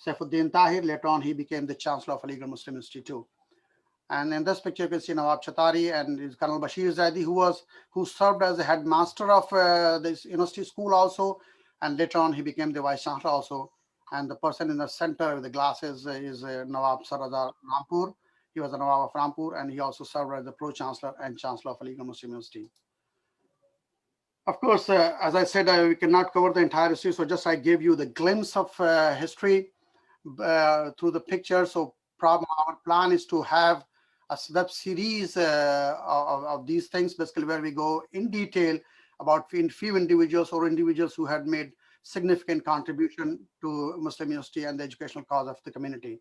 Saifuddin Tahir. Later on, he became the Chancellor of Aligarh Muslim University too. And in this picture, you can see Nawab Chatari and his Colonel Bashir Zaidi, who served as the headmaster of this university school also, and later on he became the Vice Chancellor also. And the person in the center with the glasses is Nawab Saradar Rampur. He was a Nawab of Rampur, and he also served as the Pro-Chancellor and Chancellor of Aligarh Muslim University. Of course, as I said, we cannot cover the entire history, so just I gave you the glimpse of history through the picture. So our plan is to have a web series of these things, basically where we go in detail about few individuals or individuals who had made significant contribution to Muslim University and the educational cause of the community.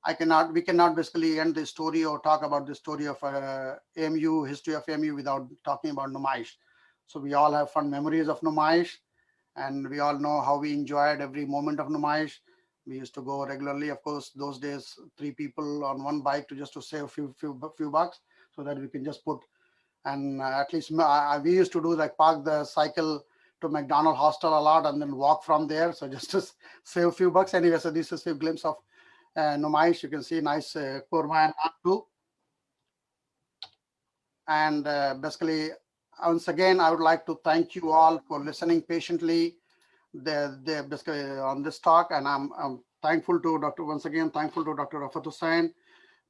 We cannot basically end the story or talk about the story of AMU, history of AMU, without talking about Numaish. So we all have fond memories of Numaish, and we all know how we enjoyed every moment of Numaish. We used to go regularly. Of course, those days, 3 people on one bike just to save a few bucks, so that we can just put, and at least we used to do like park the cycle to McDonald Hostel a lot and then walk from there. So just to save a few bucks. Anyway, so this is a glimpse of Numaish. You can see nice korma and naan too. And basically, once again, I would like to thank you all for listening patiently basically on this talk. And I'm thankful to Dr. Rafat Hussain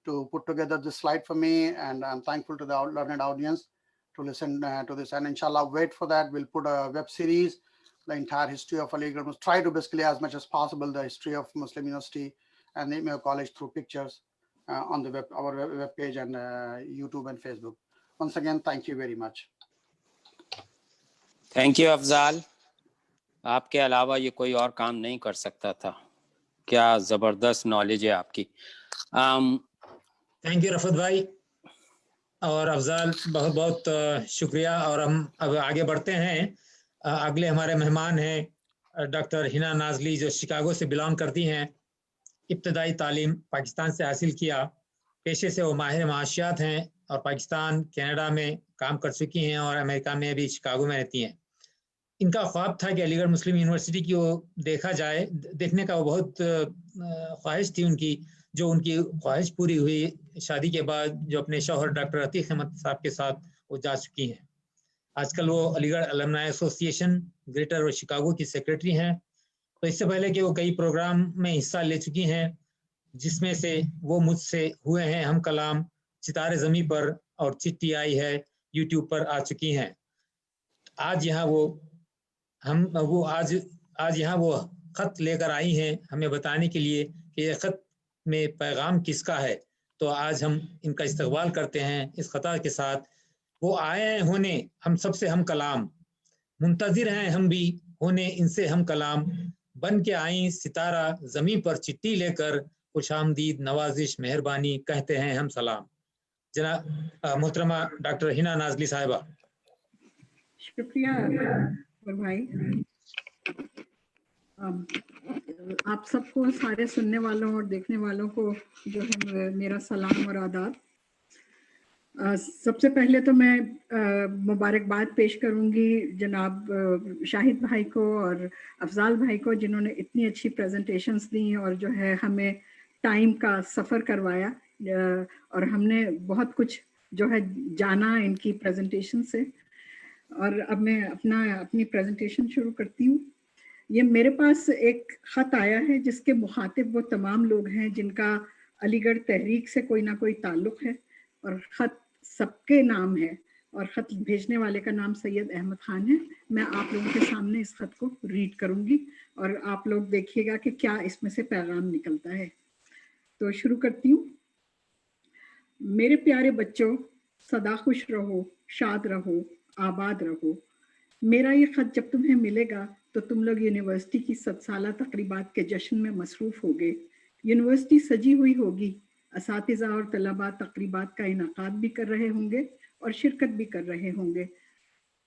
to put together this slide for me. And I'm thankful to the learned audience to listen to this. And inshallah, wait for that. We'll put a web series, the entire history of Aligarh. Try to basically as much as possible the history of Muslim University and the Mayo College through pictures on the our web page and YouTube and Facebook. Once again, thank you very much. Thank you, Afzal. आपके अलावा ये कोई और काम नहीं कर सकता था. क्या जबरदस्त नॉलेज है आपकी. थैंक यू रफत भाई और अफजाल, बहुत बहुत शुक्रिया. और हम अब आगे बढ़ते हैं. अगले हमारे मेहमान हैं डॉक्टर हिना नाजली, जो शिकागो से बिलोंग करती हैं. इब्तदाई तालीम पाकिस्तान से हासिल किया. पेशे से वो माहिर माशियात हैं और पाकिस्तान, कनाडा में काम कर चुकी हैं और अमेरिका में भी शिकागो में रहती हैं. इनका ख्वाब था कि अलीगढ़ मुस्लिम यूनिवर्सिटी की वो देखा जाए. देखने का वो बहुत ख्वाहिश थी उनकी, जो उनकी ख्वाहिश पूरी हुई. शादी के बाद जो अपने शौहर डॉक्टर अतीक अहमद साहब के साथ वो जा चुकी हैं. आजकल वो अलीगढ़ अलमनाई एसोसिएशन ग्रेटर और शिकागो की सेक्रेटरी हैं. तो इससे पहले कि वो कई प्रोग्राम में हिस्सा ले चुकी हैं, जिसमें से वो मुझसे हुए हैं हम कलाम, सितारे ज़मीं पर और चिट्ठी आई है यूट्यूब पर आ चुकी हैं. आज यहाँ वो खत लेकर आई हैं हमें बताने के लिए कि ये खत में पैगाम किसका है. तो आज हम इनका इस्तकबाल करते हैं इस खता के साथ. वो आए होने हम सबसे हम कलाम, मुंतज़िर हैं हम भी होने इनसे हम कलाम. बन के आई सितारा ज़मीं पर चिट्ठी लेकर, खुशामदीद नवाजिश मेहरबानी कहते हैं हम सलाम. जनाब मोहतरमा डॉक्टर हिना नाजली साहिबा. शुक्रिया भाई. आप सबको, सारे सुनने वालों और देखने वालों को जो है मेरा सलाम और आदाब. सबसे पहले तो मैं मुबारकबाद पेश करूंगी जनाब शाहिद भाई को और अफजाल भाई को, जिन्होंने इतनी अच्छी प्रेजेंटेशंस दी और जो है हमें टाइम का सफ़र करवाया और हमने बहुत कुछ जो है जाना इनकी प्रेजेंटेशन से। और अब मैं अपनी प्रेजेंटेशन शुरू करती हूँ। ये मेरे पास एक ख़त आया है जिसके मुखातिब वो तमाम लोग हैं जिनका अलीगढ़ तहरीक से कोई ना कोई ताल्लुक़ है, और ख़त सबके नाम है, और ख़त भेजने वाले का नाम सैयद अहमद ख़ान है। मैं आप लोगों के सामने इस ख़त को रीड करूँगी और आप लोग देखिएगा कि क्या इसमें से पैगाम निकलता है। तो शुरू करती हूँ। मेरे प्यारे बच्चों, सदा खुश रहो, शाद रहो, आबाद रहो। मेरा ये ख़त जब तुम्हें मिलेगा तो तुम लोग यूनिवर्सिटी की 7 साला तकरीबात के जश्न में मसरूफ़ होगे। यूनिवर्सिटी सजी हुई होगी, असातिज़ा और तलबा तकरीबात का इनाक़ाद भी कर रहे होंगे और शिरकत भी कर रहे होंगे।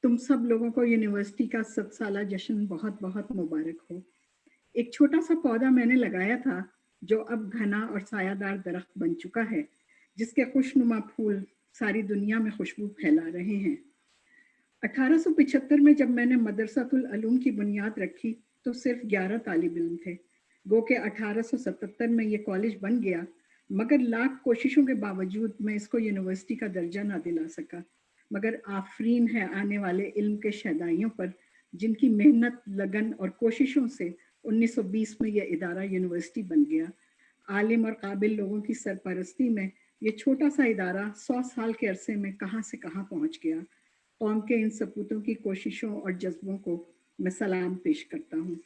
तुम सब लोगों को यूनिवर्सिटी का 7 साला जश्न बहुत बहुत मुबारक हो। एक छोटा सा पौधा मैंने लगाया था जो अब घना और सायादार दरख्त बन चुका है, जिसके खुशनुमा फूल सारी दुनिया में खुशबू फैला रहे हैं। 1875 में जब मैंने मदरसातुल उलूम की बुनियाद रखी तो सिर्फ 11 तालिब इल्म थे। गो के 1877 में ये कॉलेज बन गया, मगर लाख कोशिशों के बावजूद मैं इसको यूनिवर्सिटी का दर्जा ना दिला सका। मगर आफरीन है आने वाले इल्म के शहदाइयों पर, जिनकी मेहनत, लगन और कोशिशों से 1920 में यह इदारा यूनिवर्सिटी बन गया। आलिम और काबिल लोगों की सरपरस्ती में ये छोटा सा इदारा 100 साल के अरसे में कहाँ से कहाँ पहुँच गया। कौम के इन सपूतों की कोशिशों और जज्बों को मैं सलाम पेश करता हूँ।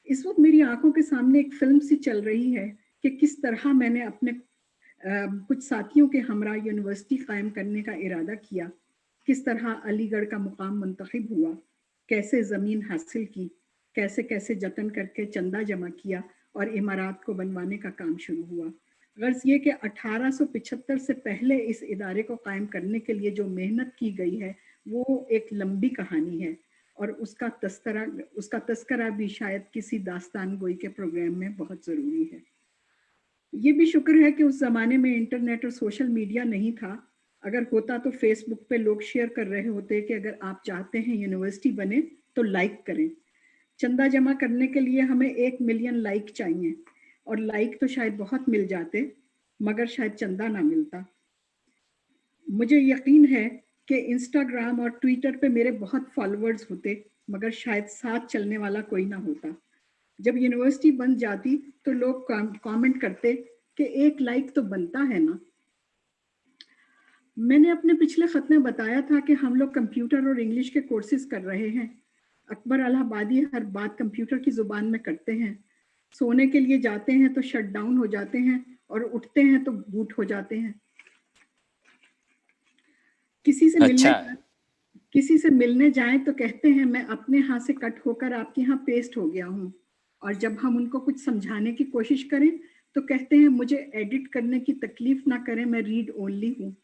इस वक्त मेरी आंखों के सामने एक फिल्म सी चल रही है कि किस तरह मैंने अपने कुछ साथियों के हमरा यूनिवर्सिटी कायम करने का इरादा किया, किस तरह अलीगढ़ का मुकाम मुंतखब हुआ, कैसे ज़मीन हासिल की, कैसे कैसे जतन करके चंदा जमा किया और इमारत को बनवाने का काम शुरू हुआ। गर्ज ये कि 1875 से पहले इस इदारे को कायम करने के लिए जो मेहनत की गई है वो एक लंबी कहानी है, और उसका तस्करा भी शायद किसी दास्तान गोई के प्रोग्राम में बहुत ज़रूरी है। ये भी शुक्र है कि उस ज़माने में इंटरनेट और सोशल मीडिया नहीं था। अगर होता तो फेसबुक पे लोग शेयर कर रहे होते कि अगर आप चाहते हैं यूनिवर्सिटी बने तो लाइक करें। चंदा जमा करने के लिए हमें 1 मिलियन लाइक चाहिए, और लाइक तो शायद बहुत मिल जाते, मगर शायद चंदा ना मिलता। मुझे यकीन है कि इंस्टाग्राम और ट्विटर पे मेरे बहुत फॉलोअर्स होते, मगर शायद साथ चलने वाला कोई ना होता। जब यूनिवर्सिटी बन जाती तो लोग कमेंट करते कि 1 लाइक तो बनता है ना। मैंने अपने पिछले खत में बताया था कि हम लोग कंप्यूटर और इंग्लिश के कोर्सेज कर रहे हैं। अकबर अलाहाबादी हर बात कंप्यूटर की ज़ुबान में करते हैं। सोने के लिए जाते हैं तो शट डाउन हो जाते हैं, और उठते हैं तो बूट हो जाते हैं। किसी से मिलने जाएं तो कहते हैं मैं अपने हाथ से कट होकर आपके यहाँ पेस्ट हो गया हूँ, और जब हम उनको कुछ समझाने की कोशिश करें तो कहते हैं मुझे एडिट करने की तकलीफ ना करें, मैं रीड ओनली हूँ।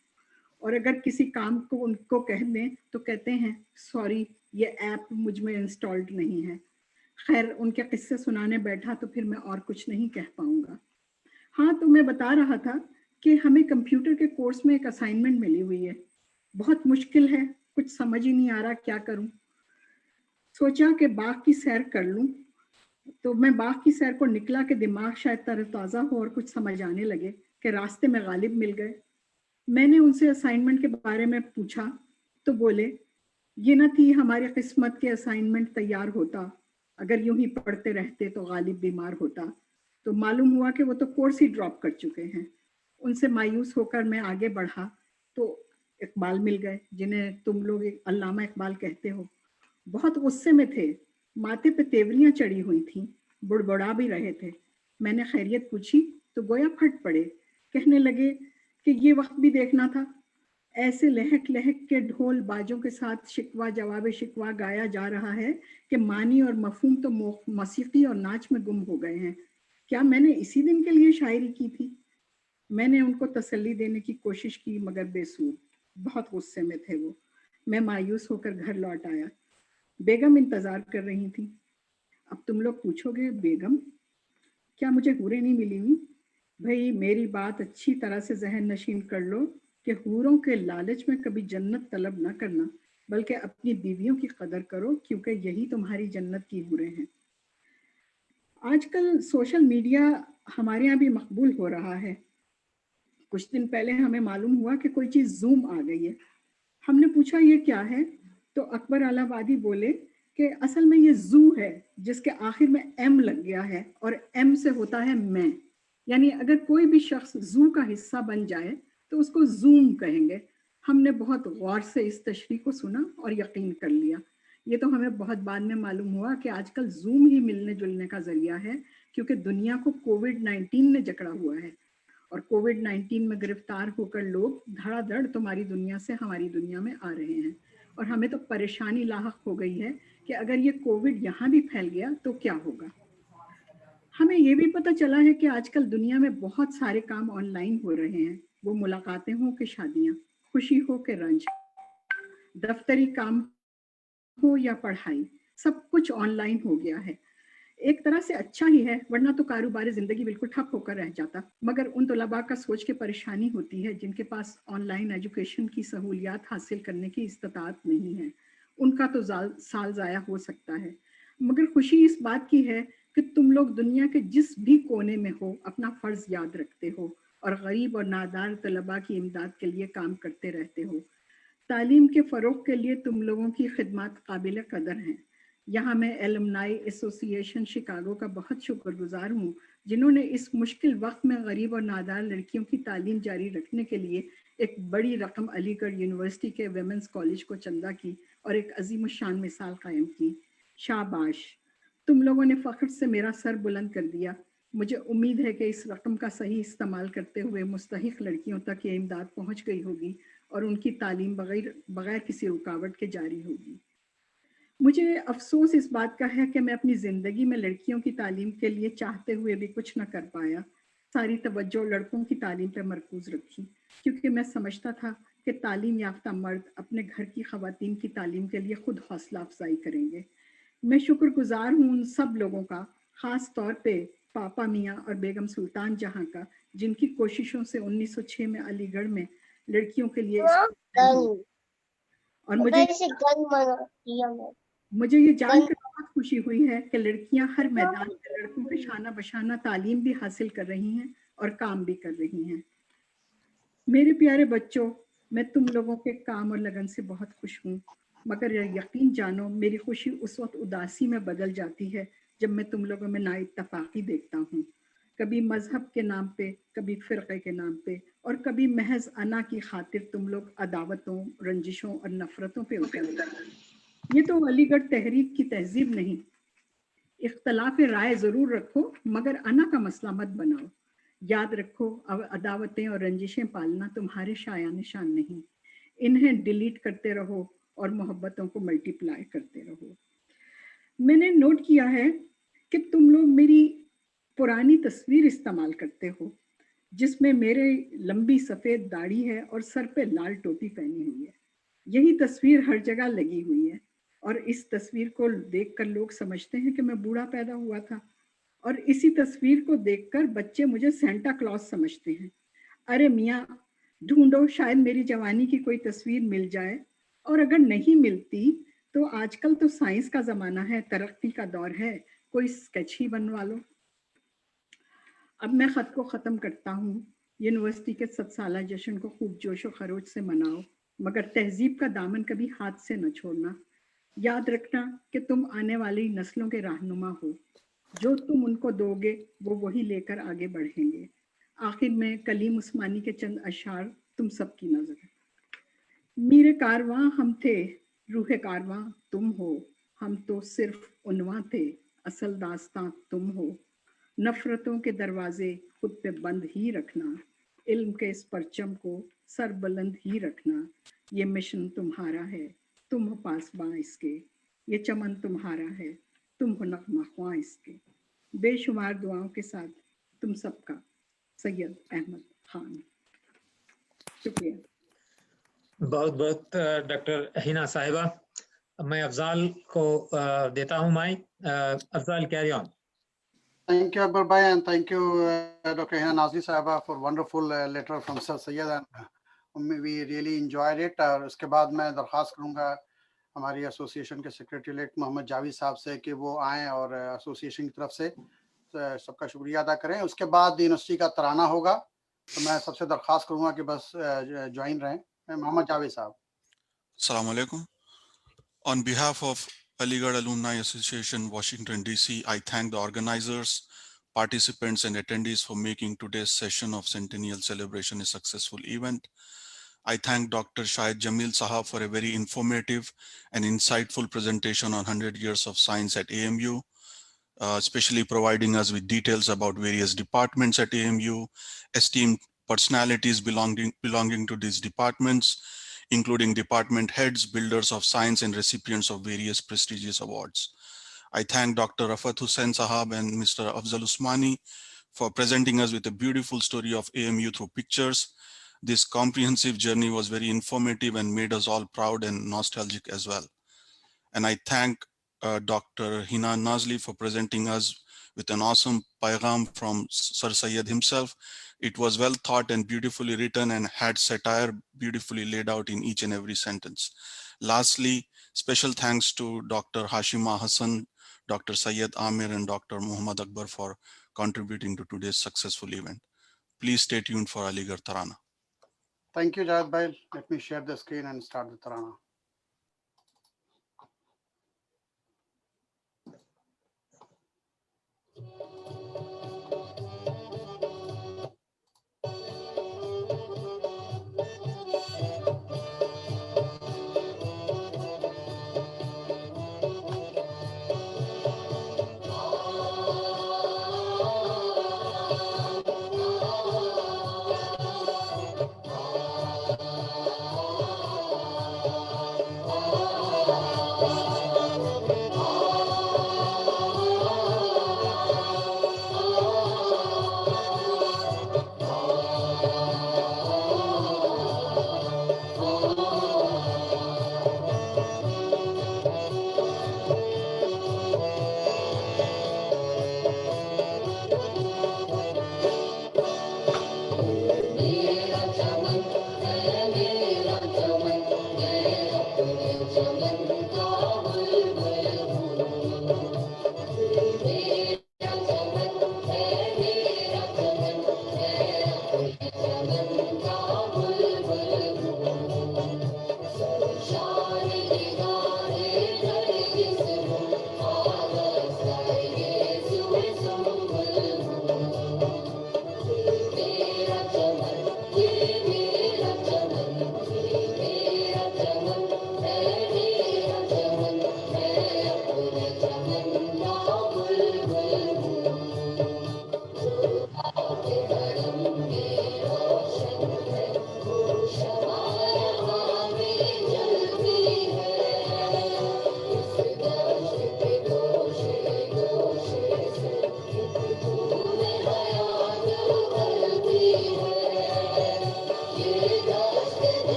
और अगर किसी काम को उनको कह दें तो कहते हैं सॉरी, ये ऐप मुझ में इंस्टॉल्ड नहीं है। खैर, उनके किस्से सुनाने बैठा तो फिर मैं और कुछ नहीं कह पाऊंगा। हाँ, तो मैं बता रहा था कि हमें कंप्यूटर के कोर्स में एक असाइनमेंट मिली हुई है। बहुत मुश्किल है, कुछ समझ ही नहीं आ रहा क्या करूं। सोचा कि बाग की सैर कर लूं, तो मैं बाग की सैर को निकला कि दिमाग शायद तरोताज़ा हो और कुछ समझ आने लगे कि रास्ते में गालिब मिल गए। मैंने उनसे असाइनमेंट के बारे में पूछा तो बोले ये न थी हमारी किस्मत के असाइनमेंट तैयार होता, अगर यूं ही पढ़ते रहते तो गालिब बीमार होता। तो मालूम हुआ कि वो तो कोर्स ही ड्रॉप कर चुके हैं। उनसे मायूस होकर मैं आगे बढ़ा तो इकबाल मिल गए, जिन्हें तुम लोग अल्लामा इकबाल कहते हो। बहुत गुस्से में थे, माथे पे तेवरियां चढ़ी हुई थीं, बुड़बुड़ा भी रहे थे। मैंने खैरियत पूछी तो गोया फट पड़े, कहने लगे कि ये वक्त भी देखना था। ऐसे लहक लहक के ढोल बाजों के साथ शिकवा जवाब शिकवा गाया जा रहा है कि मानी और मफहूम तो मौसीकी और नाच में गुम हो गए हैं। क्या मैंने इसी दिन के लिए शायरी की थी? मैंने उनको तसल्ली देने की कोशिश की, मगर बेसूर। बहुत गुस्से में थे वो। मैं मायूस होकर घर लौट आया। बेगम इंतजार कर रही थी। अब तुम लोग पूछोगे, बेगम क्या मुझे हूरें नहीं मिली हुई? भाई, मेरी बात अच्छी तरह से जहन नशीन कर लो कि हूरों के लालच में कभी जन्नत तलब ना करना, बल्कि अपनी बीवियों की कदर करो, क्योंकि यही तुम्हारी जन्नत की हूरें हैं। आजकल सोशल मीडिया हमारे यहाँ भी मकबूल हो रहा है। कुछ दिन पहले हमें मालूम हुआ कि कोई चीज़ जूम आ गई है। हमने पूछा ये क्या है, तो अकबर अलाहाबादी बोले कि असल में ये जू है जिसके आखिर में एम लग गया है और एम से होता है मैं, यानी अगर कोई भी शख्स जू का हिस्सा बन जाए तो उसको जूम कहेंगे। हमने बहुत गौर से इस तशरीह को सुना और यकीन कर लिया। ये तो हमें बहुत बाद में मालूम हुआ कि आजकल जूम ही मिलने जुलने का जरिया है, क्योंकि दुनिया को कोविड-19 ने जकड़ा हुआ है और कोविड-19 में गिरफ्तार होकर लोग धड़ाधड़ तुम्हारी दुनिया से हमारी दुनिया में आ रहे हैं और हमें तो परेशानी लाहक हो गई है कि अगर ये कोविड यहाँ भी फैल गया तो क्या होगा। हमें ये भी पता चला है कि आजकल दुनिया में बहुत सारे काम ऑनलाइन हो रहे हैं, वो मुलाकातें हो कि शादियाँ, खुशी हो कि रंज, दफ्तरी काम हो या पढ़ाई, सब कुछ ऑनलाइन हो गया है। एक तरह से अच्छा ही है, वरना तो कारोबारी जिंदगी बिल्कुल ठप होकर रह जाता। मगर उन तलबा का सोच के परेशानी होती है जिनके पास ऑनलाइन एजुकेशन की सहूलियात हासिल करने की इस्तात नहीं है, उनका तो साल ज़ाया हो सकता है। मगर खुशी इस बात की है कि तुम लोग दुनिया के जिस भी कोने में हो अपना फ़र्ज़ याद रखते हो और गरीब और नादार तलबा की इमदाद के लिए काम करते रहते हो। तालीम के फ़रोग़ के लिए तुम लोगों की खिदमत काबिल कदर हैं। यहाँ मैं एलुमनाई एसोसिएशन शिकागो का बहुत शुक्रगुजार हूँ, जिन्होंने इस मुश्किल वक्त में गरीब और नादार लड़कियों की तालीम जारी रखने के लिए एक बड़ी रकम अलीगढ़ यूनिवर्सिटी के वेमेंस कॉलेज को चंदा की और एक अजीमुशान मिसाल कायम की। शाबाश, तुम लोगों ने फ़ख्र से मेरा सर बुलंद कर दिया। मुझे उम्मीद है कि इस रकम का सही इस्तेमाल करते हुए मुस्तहिक लड़कियों तक ये इमदाद पहुँच गई होगी और उनकी तालीम बगैर किसी रुकावट के जारी होगी। मुझे अफसोस इस बात का है कि मैं अपनी ज़िंदगी में लड़कियों की तालीम के लिए चाहते हुए भी कुछ न कर पाया। सारी तवज्जो लड़कों की तालीम पर मरकूज़ रखी, क्योंकि मैं समझता था कि तालीम याफ्ता मर्द अपने घर की ख़वातीन की तालीम के लिए खुद हौसला अफजाई करेंगे। मैं शुक्रगुजार हूँ उन सब लोगों का, ख़ास तौर पे पापा मियाँ और बेगम सुल्तान जहाँ का, जिनकी कोशिशों से 1906 में अलीगढ़ में लड़कियों के लिए और मुझे ये जानकर बहुत खुशी हुई है कि लड़कियां हर मैदान में लड़कों के शाना बशाना तालीम भी हासिल कर रही हैं और काम भी कर रही हैं। मेरे प्यारे बच्चों, मैं तुम लोगों के काम और लगन से बहुत खुश हूँ, मगर यकीन जानो मेरी खुशी उस वक्त उदासी में बदल जाती है जब मैं तुम लोगों में नाइत्तफाकी देखता हूँ। कभी मजहब के नाम पे, कभी फ़िरक़े के नाम पे और कभी महज अना की खातिर तुम लोग अदावतों, रंजिशों और नफ़रतों पे उतर। ये तो अलीगढ़ तहरीक की तहजीब नहीं। इख्तलाफ राय ज़रूर रखो, मगर अना का मसला मत बनाओ। याद रखो, अदावतें और रंजिशें पालना तुम्हारे शाया निशान नहीं। इन्हें डिलीट करते रहो और मोहब्बतों को मल्टीप्लाई करते रहो। मैंने नोट किया है कि तुम लोग मेरी पुरानी तस्वीर इस्तेमाल करते हो, जिसमें मेरे लंबी सफ़ेद दाढ़ी है और सर पे लाल टोपी पहनी हुई है। यही तस्वीर हर जगह लगी हुई है और इस तस्वीर को देखकर लोग समझते हैं कि मैं बूढ़ा पैदा हुआ था और इसी तस्वीर को देखकर बच्चे मुझे सेंटा क्लॉज समझते हैं। अरे मियाँ, ढूंढो, शायद मेरी जवानी की कोई तस्वीर मिल जाए, और अगर नहीं मिलती तो आजकल तो साइंस का ज़माना है, तरक्की का दौर है, कोई स्केच ही बनवा लो। अब मैं ख़त को ख़त्म करता हूँ। यूनिवर्सिटी के 7 साला जश्न को खूब जोश व खरोच से मनाओ, मगर तहजीब का दामन कभी हाथ से न छोड़ना। याद रखना कि तुम आने वाली नस्लों के रहनुमा हो। जो तुम उनको दोगे वो वही लेकर आगे बढ़ेंगे। आखिर में कलीम उस्मानी के चंद अशार तुम सबकी नज़र। मीरे कारवां हम थे, रूह कारवां तुम हो, हम तो सिर्फ उन्वां थे, असल दास्तां तुम हो। नफ़रतों के दरवाजे खुद पे बंद ही रखना, इल्म के इस परचम को सर बुलंद ही रखना। ये मिशन तुम्हारा है, तुम हो पासबां इसके, ये चमन तुम्हारा है, तुम हो नग़मा ख्वां इसके। बेशुमार दुआओं के साथ तुम सबका सैयद अहमद खान। शुक्रिया। बहुत बहुत डॉक्टर हिना साहिबा। मैं अफजाल को देता हूँ mic. Afzal, carry on. Thank you, Akbar Bhai, and thank you, Dr. Hina Nazri Sahaba, for wonderful letter from Sir Syed, and we really enjoyed it. और उसके बाद मैं दरख्वास्त करूँगा हमारी एसोसिएशन के सेक्रेटरी इलेक्ट मोहम्मद जावेद साहब से कि वो आएँ और एसोसिएशन की तरफ से सबका शुक्रिया अदा करें। उसके बाद यूनिवर्सिटी का तराना होगा तो मैं सबसे दरख्वास्त करूंगा कि बस ज्वाइन रहें। मोहम्मद जावेद साहब। Assalamu alaikum. On behalf of Aligarh Alumni Association, Washington, D.C., I thank the organizers, participants, and attendees for making today's session of Centennial Celebration a successful event. I thank Dr. Shahid Jamil Sahab for a very informative and insightful presentation on 100 years of science at AMU, especially providing us with details about various departments at AMU, esteemed personalities belonging to these departments, including department heads, builders of science, and recipients of various prestigious awards. I thank Dr. Rafat Hussain Sahab and Mr. Afzal Usmani for presenting us with a beautiful story of AMU through pictures. This comprehensive journey was very informative and made us all proud and nostalgic as well. And I thank Dr. Hina Nazli for presenting us with an awesome paigam from Sir Syed himself. It was well thought and beautifully written and had satire beautifully laid out in each and every sentence. Lastly, special thanks to Dr. Hashima Hassan, Dr. Syed Amir, and Dr. Muhammad Akbar for contributing to today's successful event. Please stay tuned for Aligarh Tarana. Thank you, Jawed bhai. Let me share the screen and start the Tarana.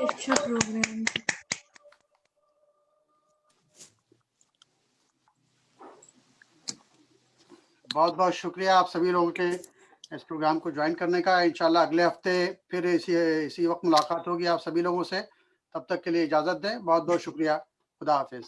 अच्छा programme. बहुत बहुत शुक्रिया आप सभी लोगों के इस programme को ज्वाइन करने का। इंशाल्लाह अगले हफ्ते फिर इसी वक्त मुलाकात होगी आप सभी लोगों से। तब तक के लिए इजाजत दें। बहुत बहुत शुक्रिया। खुदा हाफिज।